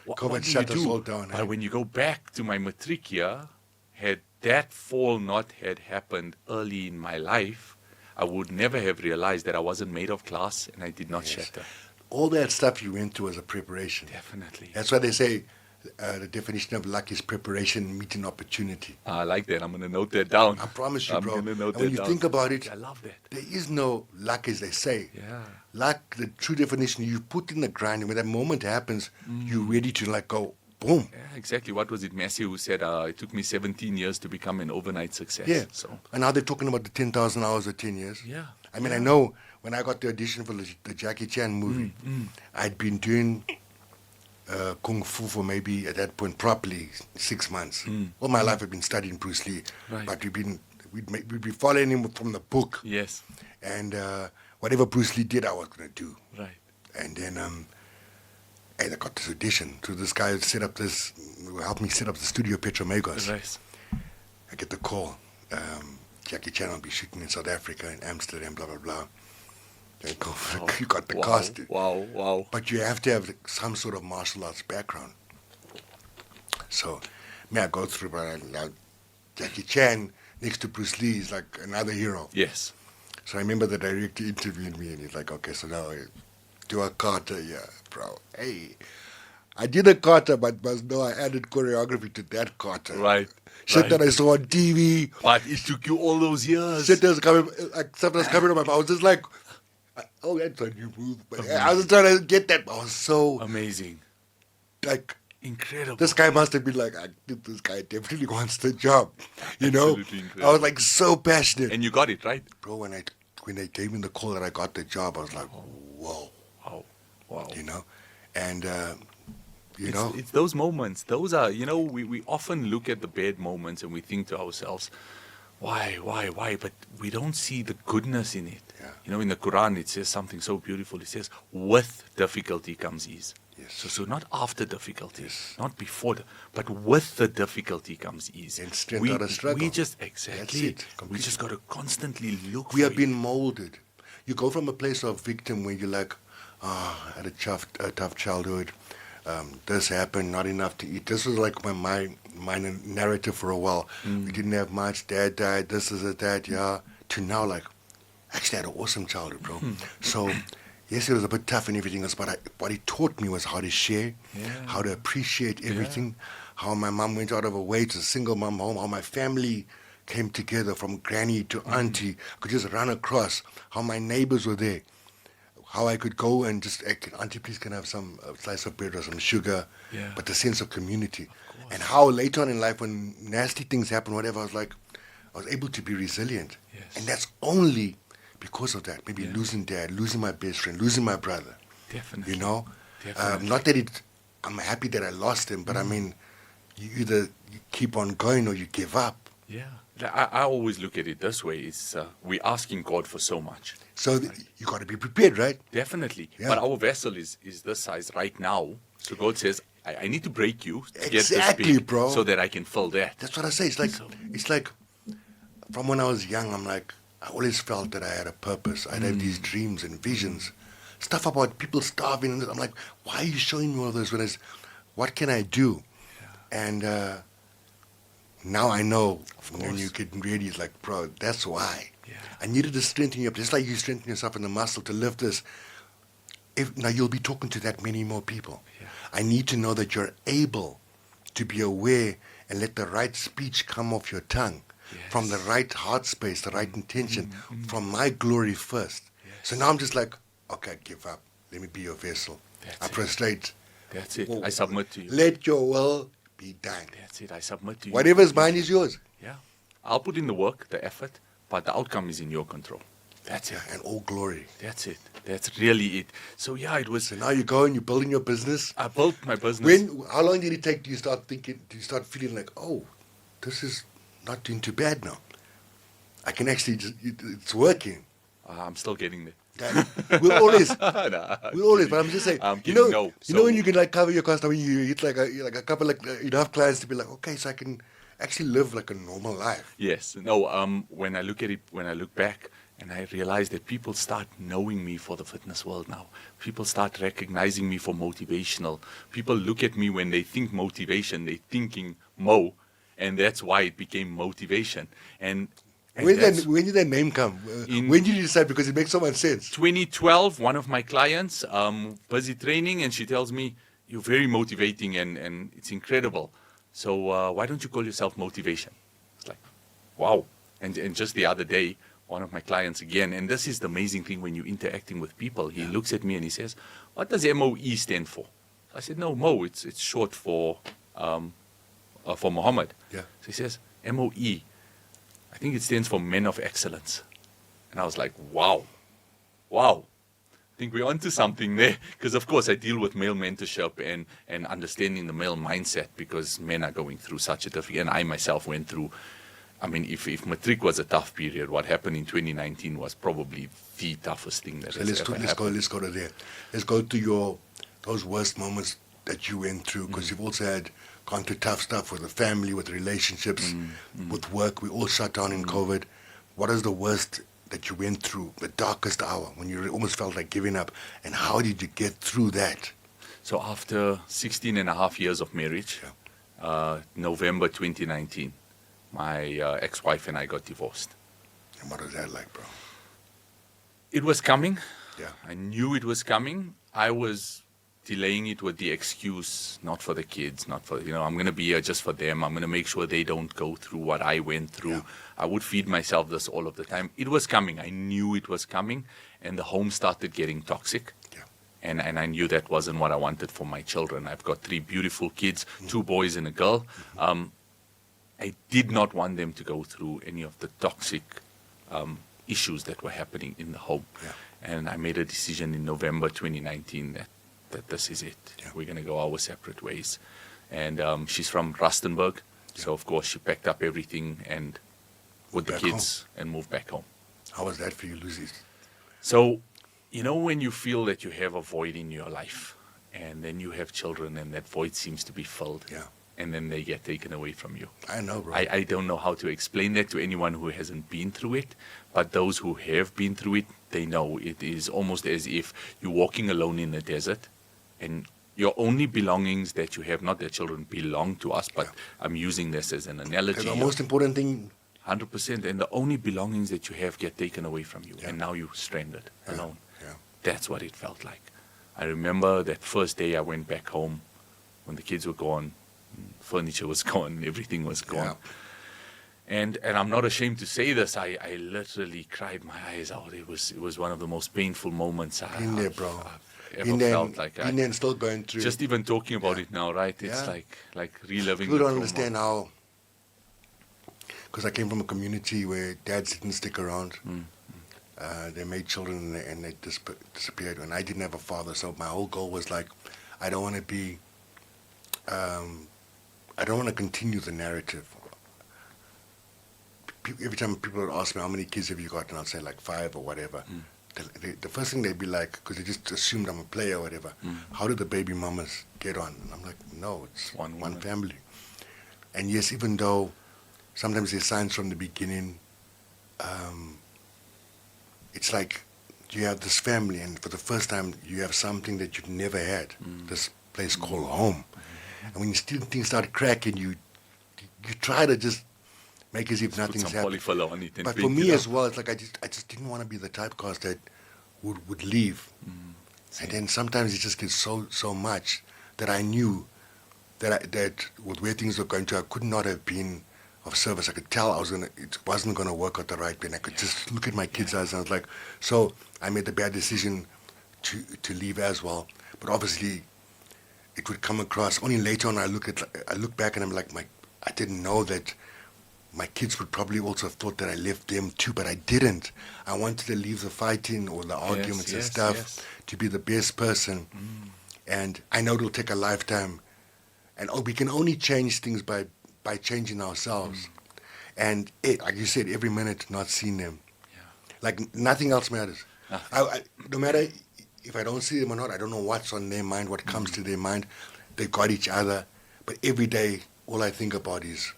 A: COVID
B: do
A: shut
B: you
A: us
B: do?
A: all down,
B: But
A: eh?
B: when you go back to my matric year, had that fall not had happened early in my life, I would never have realized that I wasn't made of glass and I did not shatter.
A: All that stuff you went through as a preparation.
B: Definitely.
A: That's why they say the definition of luck is preparation meeting opportunity.
B: I like that. I'm going to note that down.
A: I promise you,
B: I'm
A: bro.
B: gonna
A: And
B: note
A: when
B: that
A: you
B: down.
A: think about it,
B: I love that.
A: there is no luck as they say.
B: Yeah.
A: Luck, the true definition, you put in the grind, and when that moment happens, you're ready to like go, boom.
B: Yeah, exactly. What was it, Messi, who said it took me 17 years to become an overnight success?
A: Yeah.
B: So,
A: And now they're talking about the 10,000 hours of 10 years.
B: yeah.
A: I mean, I know when I got the audition for the Jackie Chan movie, I'd been doing kung fu for maybe at that point properly 6 months. All my life I've been studying Bruce Lee,
B: Right.
A: but we'd be following him from the book,
B: Yes.
A: and whatever Bruce Lee did, I was gonna do.
B: Right.
A: And then and I got this audition. So this guy helped me set up the studio Petromagos.
B: Right.
A: I get the call. Jackie Chan will be shooting in South Africa, in Amsterdam, blah, blah, blah. And go for
B: Wow.
A: you got the
B: Wow.
A: cast.
B: Wow.
A: But you have to have some sort of martial arts background. So, I go through, but Jackie Chan next to Bruce Lee is like another hero.
B: Yes.
A: So I remember the director interviewed me, and he's like, okay, so now do a kata, yeah, bro. Hey, I did a kata, but no, I added choreography to that kata.
B: Right.
A: Shit
B: Right.
A: that I saw on TV.
B: But it took you all those years.
A: Shit that was coming, like something was coming on my mouth. I was just like, oh, that's a new move. But I was just trying to get that. I was so,
B: Amazing.
A: like,
B: Incredible.
A: this guy must have been like, this guy definitely wants the job. You know?
B: Absolutely
A: I
B: incredible.
A: was like so passionate.
B: And you got it, right?
A: Bro, when they gave me the call that I got the job, I was like, whoa,
B: Wow.
A: you know? And,
B: It's those moments. Those are, we often look at the bad moments and we think to ourselves, why? But we don't see the goodness in it.
A: Yeah.
B: In the Quran, it says something so beautiful. It says, with difficulty comes ease.
A: Yes.
B: So not after difficulty,
A: Yes.
B: not before, but with the difficulty comes ease.
A: And strength out of struggle.
B: We just,
A: That's
B: exactly,
A: it,
B: we
A: completely.
B: just got to constantly look
A: We
B: for
A: have
B: it.
A: been molded. You go from a place of victim where you're like, I had a tough childhood. This happened, not enough to eat. This was like my narrative for a while. We didn't have much. Dad died. This is that. Yeah. To now, like, actually, I had an awesome childhood, bro. So, yes, it was a bit tough and everything else, but what he taught me was how to share, how to appreciate everything, how my mom went out of her way to a single mom home, how my family came together from granny to auntie. I could just run across, how my neighbors were there, how I could go and just, auntie, please can I have some slice of bread or some sugar,
B: Yeah.
A: but the sense of community.
B: course.
A: And how later on in life when nasty things happen, whatever, I was able to be resilient.
B: Yes.
A: And that's only because of that. Maybe
B: Yeah.
A: losing dad, losing my best friend, losing my brother.
B: Definitely.
A: You know?
B: Definitely.
A: Not that I'm happy that I lost him, but I mean, you either you keep on going or you give up.
B: Yeah. I always look at it this way. It's we're asking God for so much.
A: So you got to be prepared, right?
B: Definitely.
A: Yeah.
B: But our vessel is this size right now. So God says, I need to break you to get
A: Exactly,
B: this big
A: bro.
B: so that I can fill that.
A: That's what I say. It's like from when I was young, I'm like, I always felt that I had a purpose. I'd have these dreams and visions. Stuff about people starving. And I'm like, why are you showing me all this? What can I do? And now I know when
B: course.
A: you get ready, it's like, bro, that's why.
B: Yeah.
A: I needed to strengthen you up. Just like you strengthen yourself in the muscle to lift this. Now you'll be talking to that many more people.
B: Yeah.
A: I need to know that you're able to be aware and let the right speech come off your tongue from the
B: Yes.
A: right heart space, the right intention, from my glory first. So
B: Yes.
A: now I'm just like, okay, I give up. Let me be your vessel.
B: That's
A: I
B: it.
A: prostrate.
B: That's it.
A: Whoa.
B: I submit to you.
A: Let your will be done.
B: That's it. I submit to you.
A: Whatever's mine is yours.
B: Yeah. I'll put in the work, the effort, but the outcome is in your control. That's it.
A: And all glory.
B: That's it. That's really it. So yeah, it was.
A: So now you go and you're building your business.
B: I built my business.
A: How long did it take? Do you start thinking? Do you start feeling like, oh, this is not doing too bad now? I can actually it's working.
B: I'm still getting there.
A: We'll always,
B: Nah,
A: we'll always. But I'm just saying,
B: I'm
A: you
B: kidding,
A: know,
B: no.
A: you know
B: So-
A: when you can like cover your cost. I mean, you hit like a couple enough clients to be like, okay, so I can actually live like a normal life.
B: Yes. No. When I look at it, when I look back, and I realize that people start knowing me for the fitness world now. People start recognizing me for motivational. People look at me when they think motivation, they're thinking Mo, and that's why it became motivation. And
A: When
B: that's-
A: did that name come? When did you decide? Because it makes so much sense.
B: 2012, one of my clients, busy training, and she tells me, you're very motivating and it's incredible. So why don't you call yourself Motivation? It's like, wow. And just the other day, one of my clients again, and this is the amazing thing when you're interacting with people, he looks at me and he says, what does MOE stand for? I said, no, Mo, it's short for Mohammed.
A: Yeah.
B: So he says, MOE, I think it stands for Men of Excellence. And I was like, wow. think we're onto something there. Because, of course, I deal with male mentorship and understanding the male mindset because men are going through such a difficult... And I myself went through... I mean, if matric was a tough period, what happened in 2019 was probably the toughest thing that
A: So
B: has
A: let's
B: ever
A: go
B: happened.
A: let's go to there. Let's go to those worst moments that you went through, because you've also gone through tough stuff with the family, with relationships, with work. We all shut down in COVID. What is the worst that you went through, the darkest hour, when you almost felt like giving up, and how did you get through that?
B: So after 16 and a half years of marriage, November 2019, my ex-wife and I got divorced.
A: And what was that like, bro?
B: It was coming.
A: Yeah.
B: I knew it was coming. I was delaying it with the excuse, not for the kids, not for, I'm going to be here just for them. I'm going to make sure they don't go through what I went through.
A: Yeah.
B: I would feed myself this all of the time. It was coming. I knew it was coming. And the home started getting toxic.
A: Yeah.
B: And I knew that wasn't what I wanted for my children. I've got 3 beautiful kids, 2 boys and a girl. I did not want them to go through any of the toxic issues that were happening in the home.
A: Yeah.
B: And I made a decision in November 2019 that this is it.
A: Yeah.
B: We're going to go our separate ways. And she's from Rustenburg. So, of course, she packed up everything and with the
A: Back
B: kids and moved back home.
A: How was that for you, Lucy?
B: So, when you feel that you have a void in your life and then you have children and that void seems to be filled.
A: Yeah.
B: And then they get taken away from you.
A: I know, bro.
B: I don't know how to explain that to anyone who hasn't been through it, but those who have been through it, they know it is almost as if you're walking alone in the desert and your only belongings that you have, not that children belong to us, but I'm using this as an analogy.
A: And the most important thing...
B: 100%, and the only belongings that you have get taken away from you, and now you're stranded, alone.
A: Yeah.
B: That's what it felt like. I remember that first day I went back home when the kids were gone. Furniture was gone, everything was gone.
A: Yeah.
B: And I'm not ashamed to say this, I literally cried my eyes out. It was one of the most painful moments
A: Been there, bro.
B: I've ever felt like.
A: Been there and still going through.
B: Just even talking about it now, right? It's like reliving.
A: People don't understand how, because I came from a community where dads didn't stick around. They made children and they disappeared. And I didn't have a father, so my whole goal was like, I don't want to be... I don't want to continue the narrative. Every time people would ask me, how many kids have you got? And I'll say like 5 or whatever. The first thing they'd be like, because they just assumed I'm a player or whatever, how did the baby mamas get on? And I'm like, no, it's one family. And yes, even though sometimes there's signs from the beginning, it's like you have this family and for the first time you have something that you've never had, this place called home. And when things start cracking, you try to just make as if nothing's happening. But for me as well, it's like I just didn't want to be the typecast that would leave. And then sometimes it just gets so much that I knew that with where things were going to, I could not have been of service. I could tell it wasn't gonna work out the right way. And I could just look at my kids' eyes and I was like, so I made the bad decision to leave as well. But obviously, it would come across only later on. I look back and I'm like, I didn't know that my kids would probably also have thought that I left them too, but I didn't. I wanted to leave the fighting or the arguments and stuff to be the best person. And I know it'll take a lifetime. And we can only change things by changing ourselves. And like you said, every minute not seeing them. Like nothing else matters. No matter if I don't see them or not, I don't know what's on their mind, what comes to their mind. They got each other. But every day, all I think about is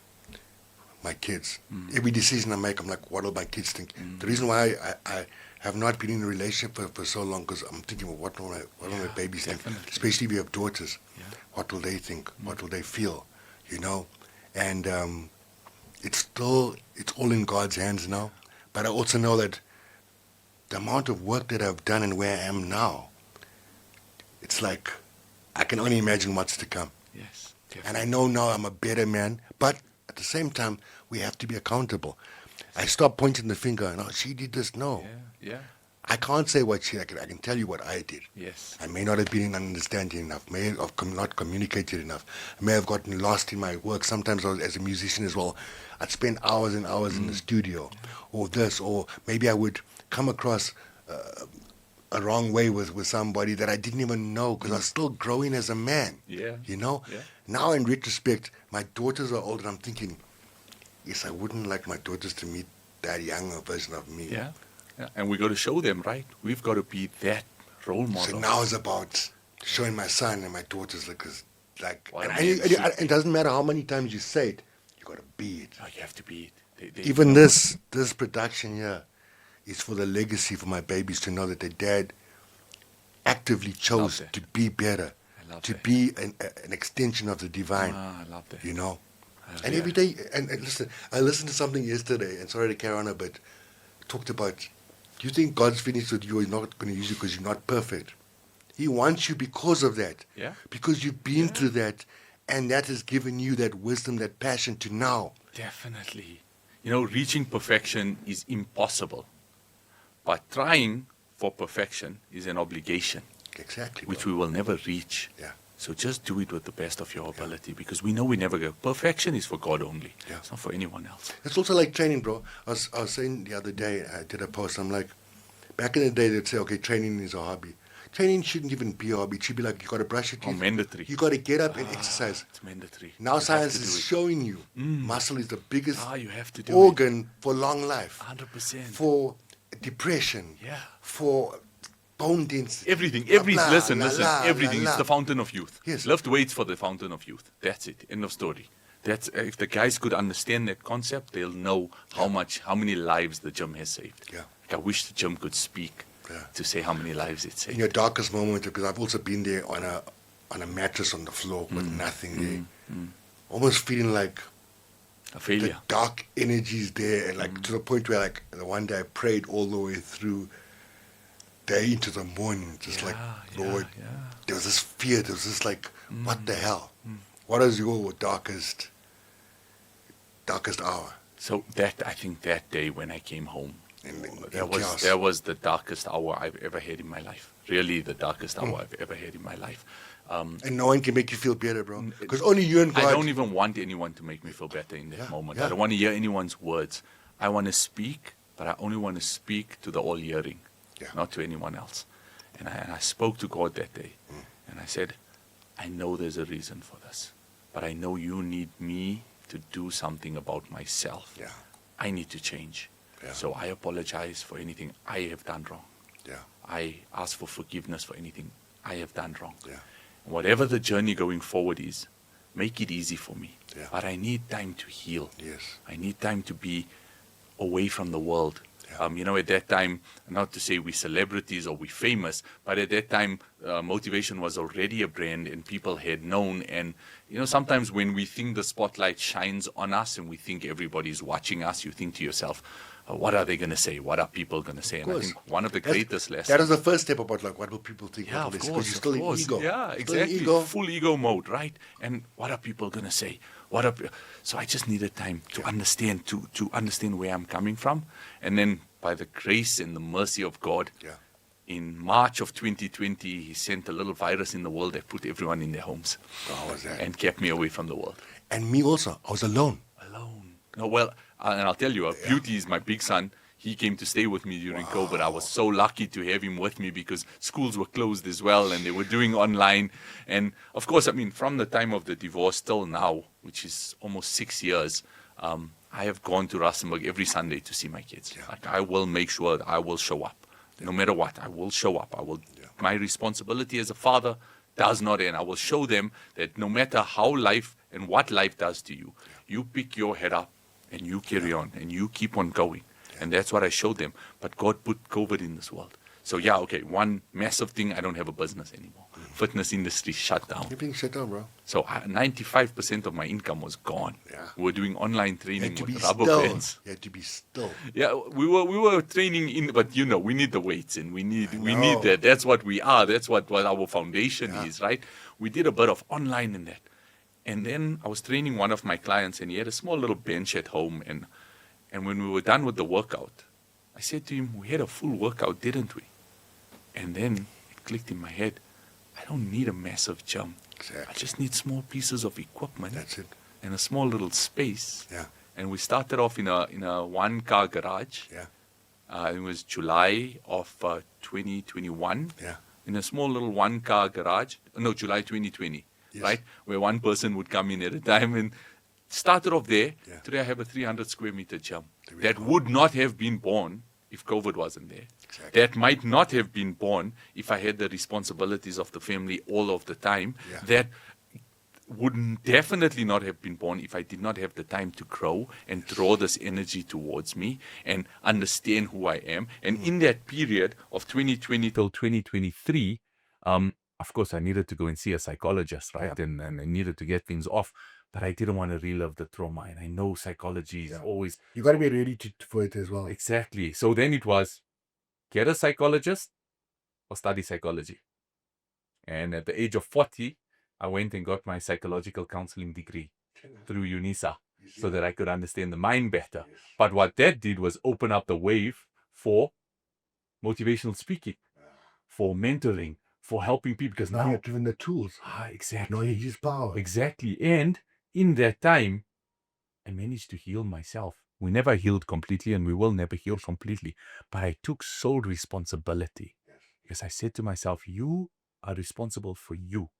A: my kids. Every decision I make, I'm like, what will my kids think? The reason why I have not been in a relationship for so long, because I'm thinking, well, what will my babies think? Especially if you have daughters. What will they think? What will they feel? And it's all in God's hands now. But I also know that the amount of work that I've done and where I am now, it's like I can only imagine what's to come.
B: Yes,
A: and I know now I'm a better man, but at the same time, we have to be accountable. I stop pointing the finger and, oh, she did this. No. I can't say what she did. I can tell you what I did.
B: Yes.
A: I may not have been understanding enough, may have not communicated enough. I may have gotten lost in my work. Sometimes as a musician as well, I'd spend hours and hours in the studio or this, or maybe I would come across a wrong way with somebody that I didn't even know because I was still growing as a man.
B: Yeah.
A: You know?
B: Yeah.
A: Now, in retrospect, my daughters are older. I'm thinking, yes, I wouldn't like my daughters to meet that younger version of me.
B: Yeah. Yeah. And we got to show them, right? We've got to be that role model.
A: So now it's about showing my son and my daughters,
B: What a
A: and
B: man should be.
A: it doesn't matter how many times you say it, you got to be it.
B: Oh, you have to be it.
A: Even this production here is for the legacy for my babies to know that their dad actively chose
B: that.
A: to be better,
B: I love
A: to
B: that.
A: be an extension of the divine.
B: Ah, I love that.
A: You know. And
B: Yeah.
A: every day, and listen, I listened to something yesterday, and sorry to carry on a bit, talked about, do you think God's finished with you or he's not going to use you because you're not perfect? He wants you because of that.
B: Yeah.
A: Because you've been
B: Yeah.
A: through that, and that has given you that wisdom, that passion to now.
B: Definitely. You know, reaching perfection is impossible. But trying for perfection is an obligation,
A: Exactly.
B: which
A: bro.
B: we will never reach.
A: Yeah.
B: So just do it with the best of your ability because we know we never go. Perfection is for God only.
A: Yeah.
B: It's not for anyone else.
A: It's also like training, bro. I was saying the other day, I did a post, I'm like, back in the day, they'd say, okay, training is a hobby. Training shouldn't even be a hobby. It should be like, you got to brush your
B: Oh,
A: teeth.
B: mandatory.
A: You got to get up and exercise.
B: It's mandatory.
A: Now
B: You have
A: science
B: to do
A: is
B: it.
A: showing you muscle is the biggest
B: You have to do
A: organ for long life,
B: 100%.
A: for depression,
B: Yeah.
A: for bone density.
B: Everything.
A: blah,
B: Listen.
A: la, la,
B: Everything.
A: la,
B: It's
A: la.
B: the fountain of youth.
A: Yes.
B: Lift weights for the fountain of youth. That's it. End of story. That's if the guys could understand that concept, they'll know how many lives the gym has saved.
A: Yeah.
B: Like I wish the gym could speak
A: Yeah.
B: to say how many lives it
A: In
B: saved.
A: your darkest moment, because I've also been there on a mattress on the floor with nothing there, almost feeling like
B: A
A: the
B: failure.
A: dark energies there, and like to the point where like the one day I prayed all the way through day into the morning, just like Lord,
B: Yeah.
A: there was this fear, there was this like, what the hell? What is your darkest hour?
B: So I think that day when I came home,
A: In
B: that
A: chaos.
B: was the darkest hour I've ever had in my life. Really, the darkest hour I've ever had in my life.
A: And no one can make you feel better, bro. Because only you and God.
B: I don't even want anyone to make me feel better in that
A: Yeah,
B: moment.
A: yeah.
B: I don't want to hear anyone's words. I want to speak, but I only want to speak to the all-hearing,
A: Yeah.
B: not to anyone else. And I spoke to God that day, and I said, I know there's a reason for this, but I know you need me to do something about myself.
A: Yeah.
B: I need to change.
A: Yeah.
B: So I apologize for anything I have done wrong.
A: Yeah.
B: I ask for forgiveness for anything I have done wrong.
A: Yeah.
B: Whatever the journey going forward is, make it easy for me.
A: Yeah.
B: But I need time to heal.
A: Yes.
B: I need time to be away from the world.
A: Yeah.
B: You know, at that time, not to say we're celebrities or we're famous, but at that time, Moetivation was already a brand and people had known. And, you know, sometimes when we think the spotlight shines on us and we think everybody's watching us, you think to yourself, what are they going to say? What are people going to say? And I
A: course.
B: think one of the greatest lessons.
A: That is the first step about like what will people think?
B: Yeah,
A: what will
B: of
A: they say? 'Cause
B: course,
A: you're still
B: of course.
A: in ego.
B: Yeah,
A: Still in
B: exactly.
A: ego.
B: Full ego mode, right? And what are people gonna say? So I just needed time to understand, to understand where I'm coming from, and then by the grace and the mercy of God,
A: Yeah.
B: in March of 2020, He sent a little virus in the world that put everyone in their homes
A: How was that?
B: and kept me away from the world.
A: And me also. I was alone.
B: Alone. No, well, and I'll tell you, Beauty is my big son. He came to stay with me during COVID. I was so lucky to have him with me because schools were closed as well and they were doing online. And of course, I mean, from the time of the divorce till now, which is almost 6 years, I have gone to Rustenburg every Sunday to see my kids.
A: Yeah.
B: Like I will make sure that I will show up. No matter what, I will show up. I will.
A: Yeah.
B: My responsibility as a father does not end. I will show them that no matter how life and what life does to you, you pick your head up and you carry on and you keep on going. And that's what I showed them. But God put COVID in this world. So yeah, okay, one massive thing, I don't have a business anymore. Fitness industry shut down.
A: You're being shut down, bro.
B: So 95% of my income was gone.
A: Yeah.
B: We were doing online
A: You
B: training
A: had to be
B: with rubber
A: still.
B: bands.
A: You had to be still.
B: Yeah, we were training in, but you know, we need the weights and we need
A: know.
B: that. That's what we are. That's what our foundation
A: Yeah.
B: is, right? We did a bit of online in that. And then I was training one of my clients and he had a small little bench at home and when we were done with the workout, I said to him, we had a full workout, didn't we? And then it clicked in my head, I don't need a massive gym. I
A: Exactly.
B: just need small pieces of equipment
A: That's it.
B: and a small little space.
A: Yeah.
B: And we started off in a one-car garage.
A: Yeah.
B: It was July of 2021.
A: Yeah.
B: In a small little one-car garage. No, July 2020,
A: Yes.
B: right? Where one person would come in at a time, and started off there.
A: Yeah.
B: Today I have a 300 square meter gym
A: we
B: that
A: go.
B: would not have been born if COVID wasn't there.
A: Exactly.
B: That might not have been born if I had the responsibilities of the family all of the time.
A: Yeah.
B: That would definitely not have been born if I did not have the time to grow and draw this energy towards me and understand who I am. And in that period of 2020 till 2023, of course, I needed to go and see a psychologist, right? And I needed to get things off, but I didn't want to relive the trauma. And I know psychology is always
A: You got to be ready for it as well.
B: exactly. So then it was get a psychologist or study psychology. And at the age of 40, I went and got my psychological counseling degree through UNISA so that I could understand the mind better. But what that did was open up the wave for motivational speaking, for mentoring, for helping people. Because
A: Now
B: now,
A: you're given the tools.
B: exactly.
A: Now you use power.
B: Exactly. And in that time, I managed to heal myself. We never healed completely and we will never heal completely. But I took sole responsibility because I said to myself, you are responsible for you.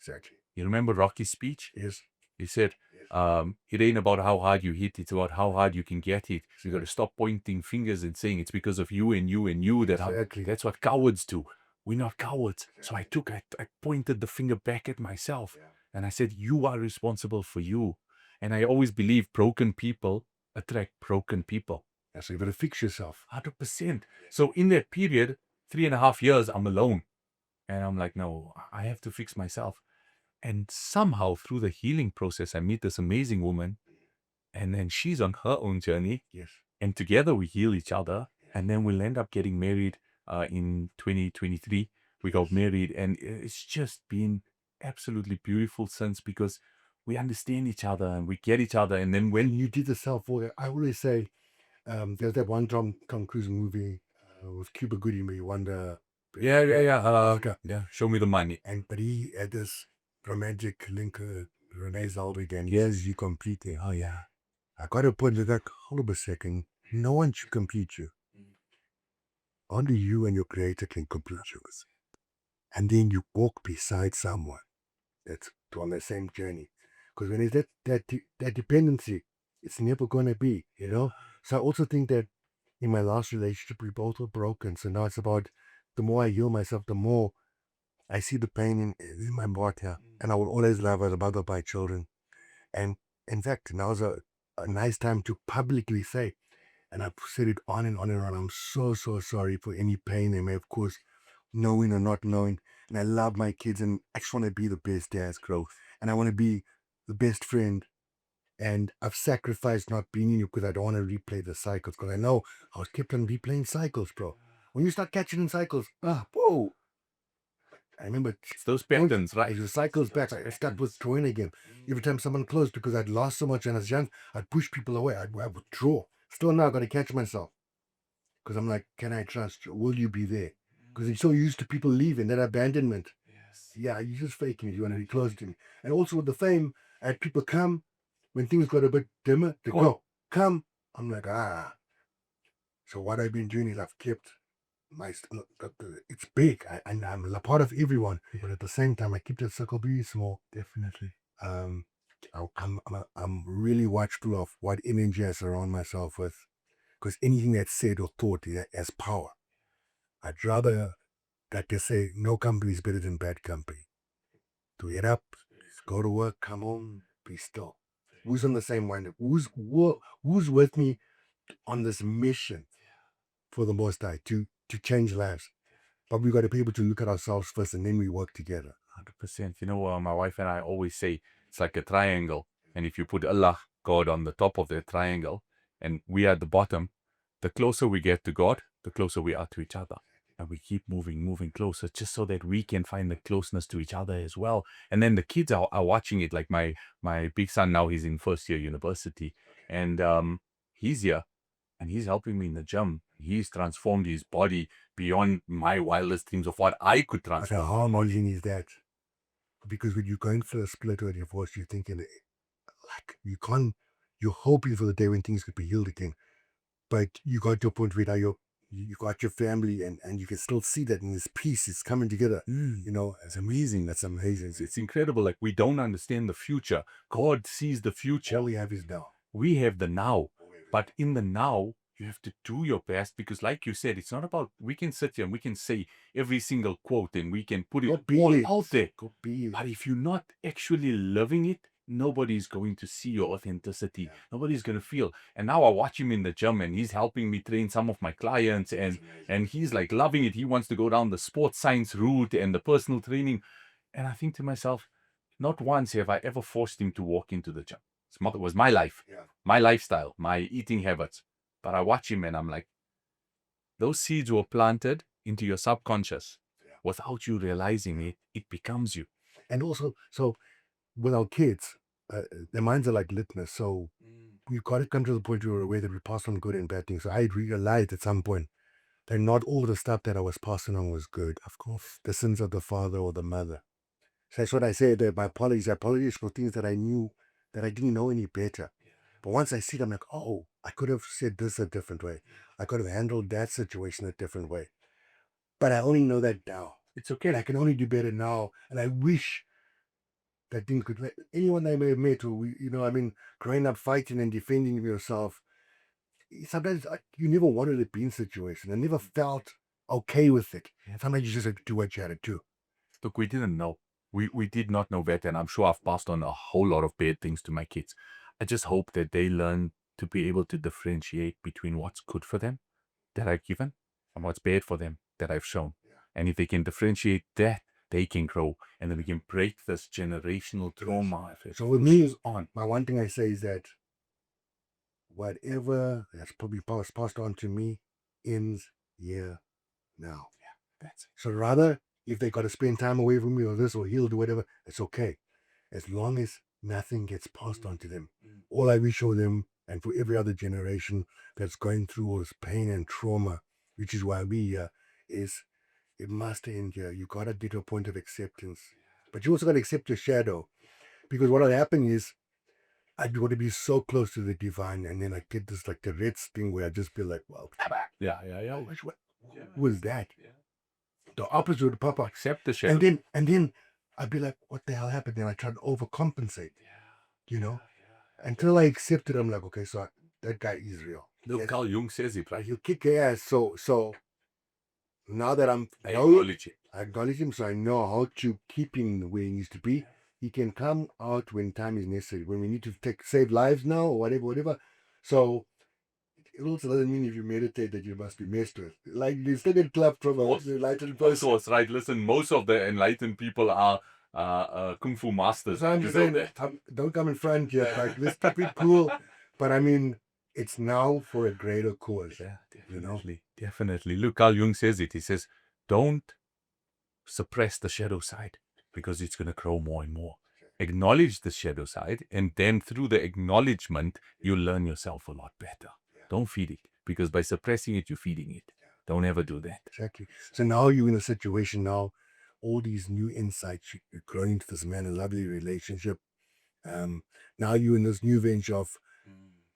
A: Exactly.
B: You remember Rocky's speech?
A: Yes.
B: He said, it ain't about how hard you hit, it's about how hard you can get it. So you got to stop pointing fingers and saying it's because of you and you and you that
A: Exactly.
B: that's what cowards do. We're not cowards. So I pointed the finger back at myself and I said, you are responsible for you. And I always believe broken people attract broken people.
A: Yeah, so you got to fix yourself.
B: 100%. So in that period, 3.5 years, I'm alone. And I'm like, no, I have to fix myself. And somehow through the healing process, I meet this amazing woman. And then she's on her own journey.
A: Yes.
B: And together we heal each other. And then we'll end up getting married in 2023. We got married. And it's just been absolutely beautiful since because we understand each other and we get each other. And then when
A: You did the self-work. I always say, there's that one Tom Cruise movie with Cuba Gooding where you wonder.
B: yeah. Show me the money.
A: But he had this romantic link, Renee Zellweger, and here's you completing. Oh yeah, I got to put it like, hold up a second. No one should complete you. Only you and your creator can complete you. And then you walk beside someone that's on the same journey. Because when there's that dependency, it's never gonna be, you know. So I also think that in my last relationship, we both were broken. So now it's about the more I heal myself, the more I see the pain in my heart here. And I will always love her, the mother of my children. And in fact, now is a nice time to publicly say, and I've said it on and on and on, I'm so sorry for any pain they may have caused, knowing or not knowing. And I love my kids and I just want to be the best dad, Crow. And I want to be the best friend. And I've sacrificed not being in you because I don't want to replay the cycles. Because I know I was kept on replaying cycles, bro. When you start catching in cycles, whoa. I remember
B: It's those patterns, right?
A: The cycles back. I start withdrawing again. Every time someone closed, because I'd lost so much and as young, I'd push people away. I'd withdraw. Still now, I got to catch myself. Because I'm like, can I trust you? Will you be there? Because you're so used to people leaving, that abandonment.
B: Yes.
A: Yeah, you're just faking it. You want to be close to me. And also with the fame, I had people come when things got a bit dimmer. They go, come. I'm like, So what I've been doing is I've kept it's big. I'm a part of everyone, but at the same time, I keep that circle very small.
B: Definitely.
A: I'm really watchful of what energy I surround myself with, because anything that's said or thought has power. I'd rather that they say no company is better than bad company. To get up, go to work, come home, be still. Who's on the same wind? Who's with me on this mission for the Most High to change lives? But we got to be able to look at ourselves first, and then we work together.
B: 100%. You know, my wife and I always say it's like a triangle. And if you put Allah, God, on the top of the triangle, and we are at the bottom, the closer we get to God, the closer we are to each other. And we keep moving closer just so that we can find the closeness to each other as well. And then the kids are watching it. Like my big son now, he's in first year university. And he's here. And he's helping me in the gym. He's transformed his body beyond my wildest dreams of what I could transform.
A: How amazing is that? Because when you're going through a split or a divorce, you're thinking, like, you're hoping for the day when things could be healed again. But you got to a point where now you got your family, and you can still see that in this peace is coming together.
C: It's amazing. That's amazing. It's incredible. Like, we don't understand the future. God sees the future.
A: All we have is now.
C: We have the now. But in the now, you have to do your best because, like you said, it's not about we can sit here and we can say every single quote and we can put it all out there.
A: Go be it.
C: But if you're not actually loving it, nobody's going to see your authenticity.
A: Yeah.
C: Nobody's going to feel. And now I watch him in the gym and he's helping me train some of my clients and he's like loving it. He wants to go down the sports science route and the personal training. And I think to myself, not once have I ever forced him to walk into the gym. It was my life,
A: Yeah.
C: my lifestyle, my eating habits. But I watch him and I'm like, those seeds were planted into your subconscious.
A: Yeah.
C: Without you realizing it, it becomes you.
A: And also, so with our kids, their minds are like litmus. So we've got to come to the point where we're aware that we pass on good and bad things. So I realized at some point that not all the stuff that I was passing on was good.
C: Of course.
A: The sins of the father or the mother. So that's what I said. That my apologies for things that I knew that I didn't know any better. But once I see it, I'm like, oh, I could have said this a different way. I could have handled that situation a different way. But I only know that now. It's okay. I can only do better now. And I wish that thing could. Anyone I may have met, or growing up fighting and defending yourself, sometimes you never wanted to be in a situation. I never felt okay with it. Sometimes you just have to do what you had to do.
C: Look, we didn't know. We did not know better, and I'm sure I've passed on a whole lot of bad things to my kids. I just hope that they learn to be able to differentiate between what's good for them that I've given and what's bad for them that I've shown.
A: Yeah.
C: And if they can differentiate that, they can grow, and then we can break this generational trauma.
A: So with me, my one thing I say is that whatever that's probably passed on to me ends here now.
C: Yeah, that's it.
A: So rather, if they got to spend time away from me or this or he'll do whatever, it's okay. As long as nothing gets passed on to them. All I wish for them and for every other generation that's going through all this pain and trauma, which is why we is it must end here. You gotta get to a point of acceptance. But you also gotta accept your shadow. Because what will happen is I'd want to be so close to the divine, and then I get this like the Tourette's thing where I just be like, well,
C: Yeah.
A: who is that?
C: Yeah.
A: The opposite would pop up.
C: Accept the shadow.
A: And then I'd be like, what the hell happened? Then I try to overcompensate, until I accept it. I'm like, okay, so that guy is real.
C: Look, Carl Jung says it, right?
A: He'll kick your ass. So now that I acknowledge him, so I know how to keep him where he needs to be. He can come out when time is necessary, when we need to save lives now or whatever. So it also doesn't mean if you meditate that you must be messed with. Like you still get clapped from a enlightened person.
C: Of course, right? Listen, most of the enlightened people are kung fu masters.
A: So I'm just saying, don't come in front yet. Like let's keep it cool. But I mean, it's now for a greater cause.
C: Yeah, definitely. Look, Carl Jung says it. He says, don't suppress the shadow side because it's going to grow more and more. Acknowledge the shadow side, and then through the acknowledgement, you learn yourself a lot better. Don't feed it, because by suppressing it, you're feeding it. Don't ever do that.
A: Exactly. So now you're in a situation now, all these new insights, you're growing into this man, a lovely relationship. Now you're in this new venture of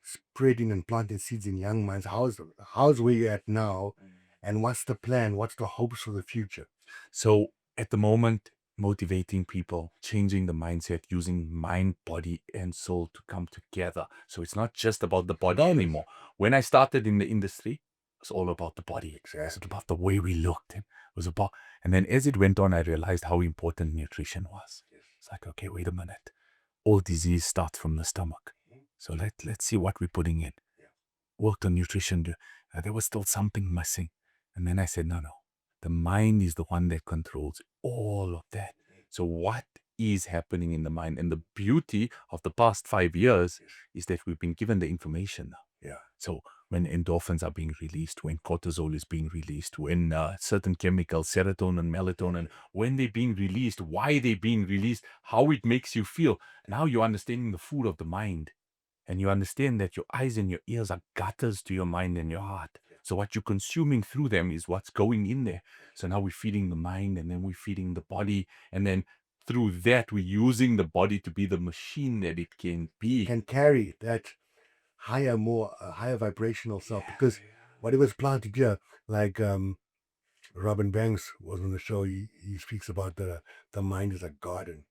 A: spreading and planting seeds in young minds. How's where you're at now, and what's the plan? What's the hopes for the future?
C: So at the moment, motivating people, changing the mindset, using mind, body, and soul to come together. So it's not just about the body anymore. When I started in the industry, it was all about the body. It was about the way we looked. It was about, and then as it went on, I realized how important nutrition was. It's like, okay, wait a minute. All disease starts from the stomach. So let's see what we're putting in. Worked on nutrition. There was still something missing. And then I said, no. The mind is the one that controls all of that. So what is happening in the mind? And the beauty of the past 5 years is that we've been given the information now.
A: Yeah.
C: So when endorphins are being released, when cortisol is being released, when certain chemicals, serotonin, melatonin, when they're being released, why they're being released, how it makes you feel. Now you're understanding the food of the mind. And you understand that your eyes and your ears are gutters to your mind and your heart. So what you're consuming through them is what's going in there. So now we're feeding the mind, and then we're feeding the body. And then through that, we're using the body to be the machine that it can be.
A: Can carry that higher vibrational self. Because whatever's planted here, like Robin Banks was on the show. He speaks about the mind is a garden.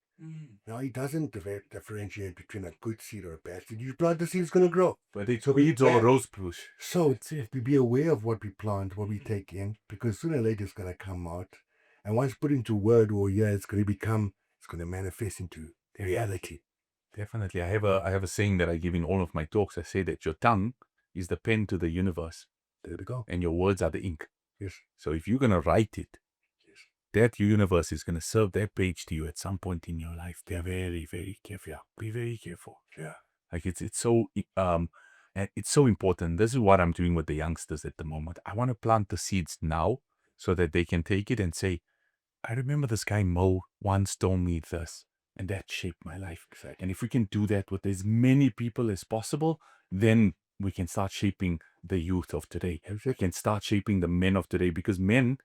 A: Now he doesn't differentiate between a good seed or a bad seed. You plant the seed, it's going to grow.
C: But it's
A: So
C: weeds or rose bush.
A: So we be aware of what we plant, what we take in, because sooner or later it's going to come out. And once put into word or it's going to manifest into reality.
C: Definitely. I have a saying that I give in all of my talks. I say that your tongue is the pen to the universe.
A: There we go.
C: And your words are the ink.
A: Yes.
C: So if you're going to write it,
A: Yes,
C: that universe is going to serve that page to you at some point in your life. Be very, very careful. Be very careful.
A: Yeah.
C: Like it's so and it's so important. This is what I'm doing with the youngsters at the moment. I want to plant the seeds now so that they can take it and say, I remember this guy Moe once told me this, and that shaped my life.
A: Exactly.
C: And if we can do that with as many people as possible, then we can start shaping the youth of today. We can start shaping the men of today, because men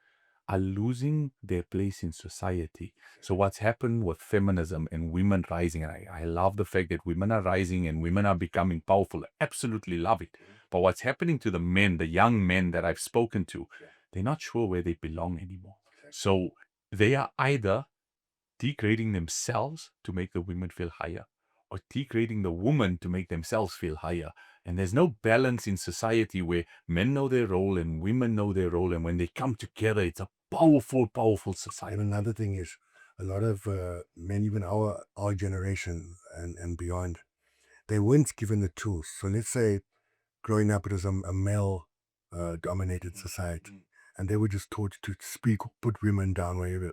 C: are losing their place in society. So what's happened with feminism and women rising, and I love the fact that women are rising and women are becoming powerful. I absolutely love it. But what's happening to the men, the young men that I've spoken to, they're not sure where they belong anymore. So they are either degrading themselves to make the women feel higher, or degrading the woman to make themselves feel higher. And there's no balance in society where men know their role and women know their role. And when they come together, it's a powerful, powerful society.
A: And another thing is, a lot of men, even our generation and beyond, they weren't given the tools. So let's say growing up, it was a male dominated society, and they were just taught to speak, put women down, wherever.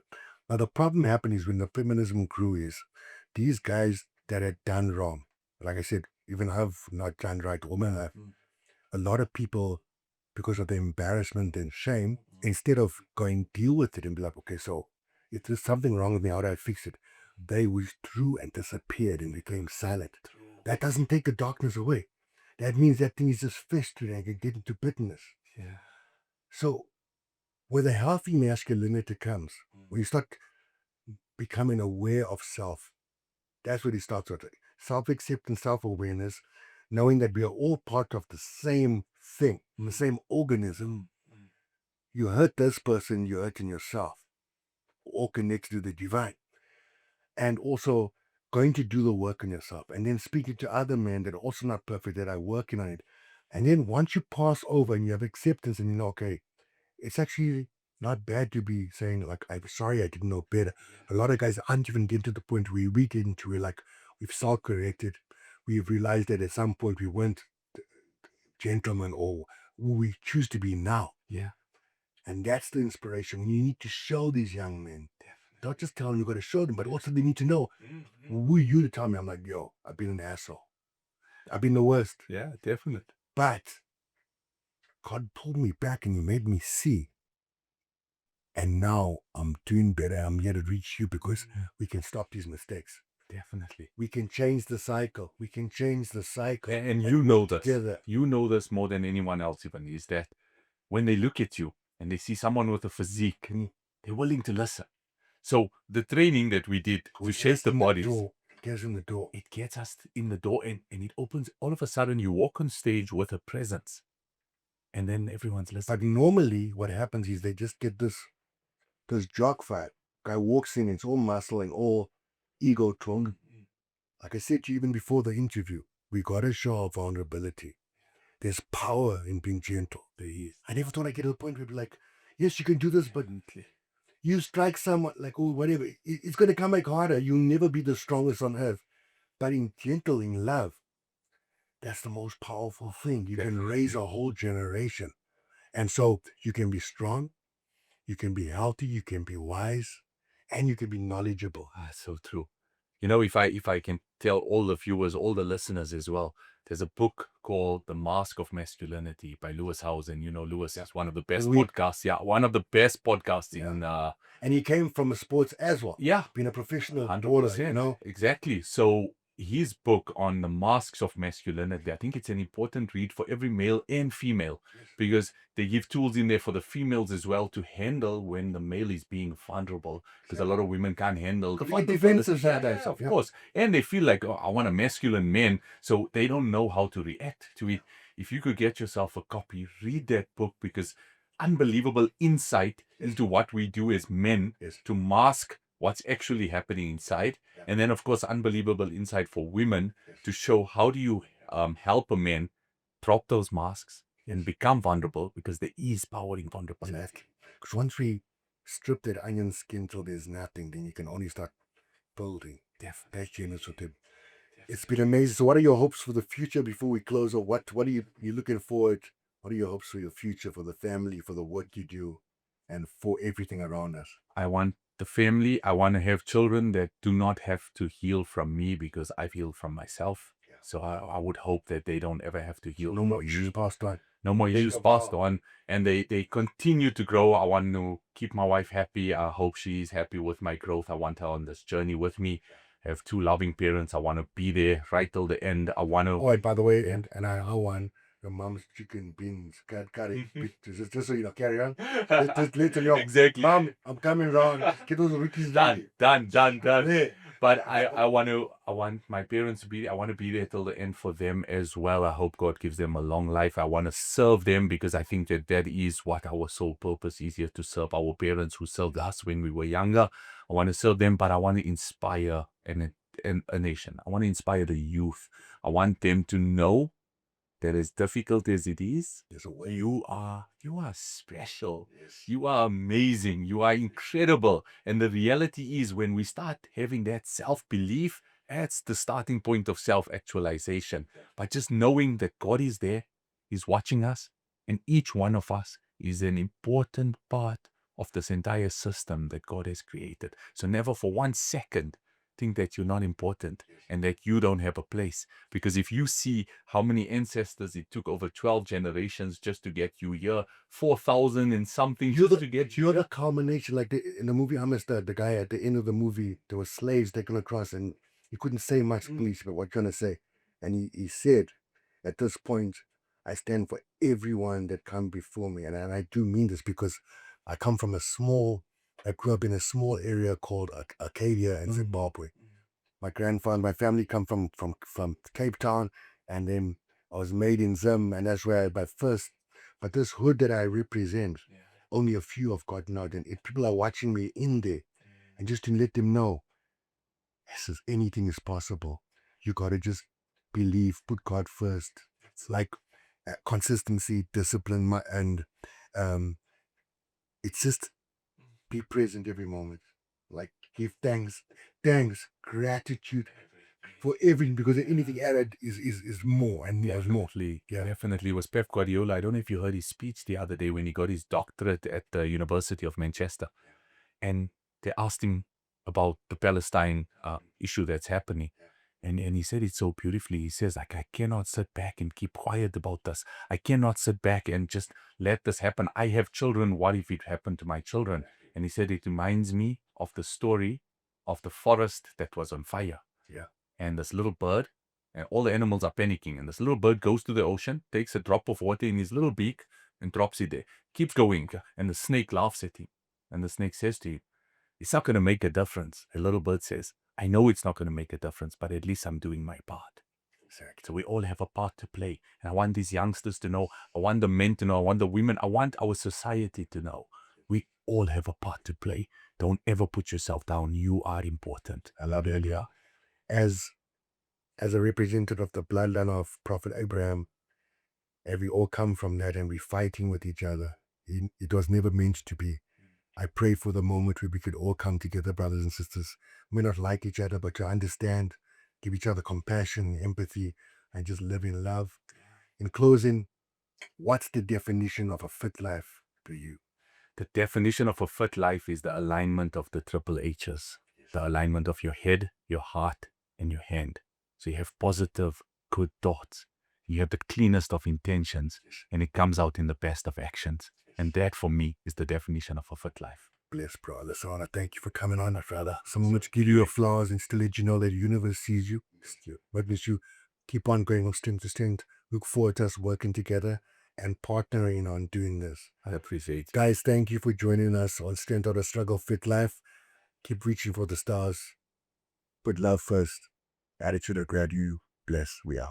A: Now, the problem happened is when the feminism grew, is these guys that had done wrong, like I said, even have not done right, women have, a lot of people, because of the embarrassment and shame, instead of going deal with it and be like, okay, so if there's something wrong with me, how do I fix it? They withdrew and disappeared and became silent. That doesn't take the darkness away. That means that thing is just festering and can get into bitterness.
C: Yeah.
A: So where the healthy masculinity comes, when you start becoming aware of self, that's what it starts with. Self-acceptance, self-awareness, knowing that we are all part of the same thing, the same organism. You hurt this person, you're hurting yourself. All connected to the divine. And also going to do the work on yourself, and then speaking to other men that are also not perfect, that are working on it. And then once you pass over and you have acceptance and you know, okay, it's actually not bad to be saying, like, I'm sorry, I didn't know better. A lot of guys aren't even getting to the point where we get into it, like, we've self-corrected. We've realized that at some point we weren't gentlemen or who we choose to be now.
C: Yeah.
A: And that's the inspiration. You need to show these young men. Not just tell them you got to show them, but also they need to know who are you to tell me. I'm like, yo, I've been an asshole. I've been the worst.
C: Yeah, definitely.
A: But God pulled me back and He made me see. And now I'm doing better. I'm here to reach you because we can stop these mistakes.
C: Definitely.
A: We can change the cycle. We can change the cycle.
C: And you know this.
A: Together.
C: You know this more than anyone else even, is that when they look at you and they see someone with a physique, they're willing to listen. So the training that we did to shape the bodies,
A: gets in the door.
C: It gets us in the door, and it opens. All of a sudden, you walk on stage with a presence, and then everyone's listening.
A: But normally, what happens is they just get this jock fight. Guy walks in, it's all muscle and all ego talk. Like I said to you even before the interview, we got to show our vulnerability. There's power in being gentle. There is. I never thought I'd get to the point where I'd be like, yes, you can do this, but you strike someone, like, oh, whatever, it's going to come back harder. You'll never be the strongest on earth. But in gentle, in love, that's the most powerful thing. You can raise a whole generation. And so you can be strong, you can be healthy, you can be wise, and you can be knowledgeable.
C: So true. You know, if I can tell all the viewers, all the listeners as well, there's a book called The Mask of Masculinity by Lewis Hausen. You know, Lewis is one of the best podcasts. Yeah, one of the best podcasts in.
A: And he came from a sports as well.
C: Yeah,
A: being a professional
C: 100%.
A: You know,
C: exactly. So his book on the masks of masculinity, I think it's an important read for every male and female, because they give tools in there for the females as well to handle when the male is being vulnerable, because a lot of women can't handle
A: defensive
C: of course, and they feel like, oh, I want a masculine man, so they don't know how to react to it. If you could get yourself a copy, read that book, because unbelievable insight into what we do as men
A: Yes.
C: to mask what's actually happening inside.
A: Yeah.
C: And then, of course, unbelievable insight for women
A: Yes.
C: to show how do you help a man drop those masks and become vulnerable, because there is power in vulnerability.
A: Because once we strip that onion skin till there's nothing, then you can only start building. That's generous with him. It's been amazing. So what are your hopes for the future before we close? Or what are you looking forward? What are your hopes for your future, for the family, for the work you do, and for everything around us?
C: I want the family. I want to have children that do not have to heal from me, because I've healed from myself.
A: Yeah.
C: So I would hope that they don't ever have to heal.
A: No more issues passed on.
C: No more
A: Think
C: issues
A: about-
C: passed on, and they continue to grow. I want to keep my wife happy. I hope she's happy with my growth. I want her on this journey with me. I have two loving parents. I want to be there right till the end. I want to.
A: Oh, and by the way, and I want your mom's chicken beans. Carry just so you know, carry on. Just let them know.
C: Exactly.
A: Mom, I'm coming round. Get those rookies
C: Done.
A: Yeah.
C: But I want my parents to be. I want to be there till the end for them as well. I hope God gives them a long life. I want to serve them, because I think that is what our sole purpose is here, to serve our parents who served us when we were younger. I want to serve them, but I want to inspire a nation. I want to inspire the youth. I want them to know that as difficult as it is,
A: There's a way.
C: you are special.
A: Yes.
C: You are amazing. You are incredible. And the reality is, when we start having that self-belief, that's the starting point of self-actualization. By just knowing that God is there, He's watching us, and each one of us is an important part of this entire system that God has created. So never for 1 second think that you're not important and that you don't have a place. Because if you see how many ancestors it took over 12 generations just to get you here, 4,000 and something just to get you
A: You're
C: here.
A: the culmination, like in the movie Hammerstead, the guy at the end of the movie, there were slaves taken across, and he couldn't say much English, but what can I say? And he said, at this point, I stand for everyone that come before me, and I do mean this, because I come from I grew up in a small area called Arcadia in Zimbabwe. My grandfather, my family come from Cape Town, and then I was made in Zim, and that's where but this hood that I represent, only a few have gotten out, and if people are watching me in there, and just to let them know, yes, anything is possible. You gotta just believe, put God first. It's like consistency, discipline, and it's just be present every moment. Like give thanks, gratitude for everything, because anything added is more and more.
C: Definitely, definitely. It was Pep Guardiola. I don't know if you heard his speech the other day when he got his doctorate at the University of Manchester. And they asked him about the Palestine issue that's happening. And he said it so beautifully. He says, like, I cannot sit back and keep quiet about this. I cannot sit back and just let this happen. I have children. What if it happened to my children? And he said, it reminds me of the story of the forest that was on fire.
A: Yeah.
C: And this little bird, and all the animals are panicking. And this little bird goes to the ocean, takes a drop of water in his little beak and drops it there. Keeps going. And the snake laughs at him. And the snake says to him, it's not going to make a difference. A little bird says, I know it's not going to make a difference, but at least I'm doing my part. Exactly. So we all have a part to play. And I want these youngsters to know. I want the men to know. I want the women. I want our society to know. We all have a part to play. Don't ever put yourself down. You are important.
A: I love earlier. As a representative of the bloodline of Prophet Abraham, and we all come from that, and we're fighting with each other. It was never meant to be. I pray for the moment where we could all come together, brothers and sisters. We may not like each other, but to understand, give each other compassion, empathy, and just live in love. In closing, what's the definition of a fit life to you?
C: The definition of a fit life is the alignment of the triple H's. The alignment of your head, your heart, and your hand. So you have positive, good thoughts. You have the cleanest of intentions, and it comes out in the best of actions. And that, for me, is the definition of a fit life.
A: Bless, bro. Listen, I thank you for coming on, my brother. Someone to give you your flaws and still let you know that the universe sees you. Witness you. Keep on going from strength to strength. Look forward to us working together and partnering on doing this.
C: I appreciate it.
A: Guys, thank you for joining us on Strength Out of Struggle Fit Life. Keep reaching for the stars. Put love first. Attitude of gratitude. Bless. We are.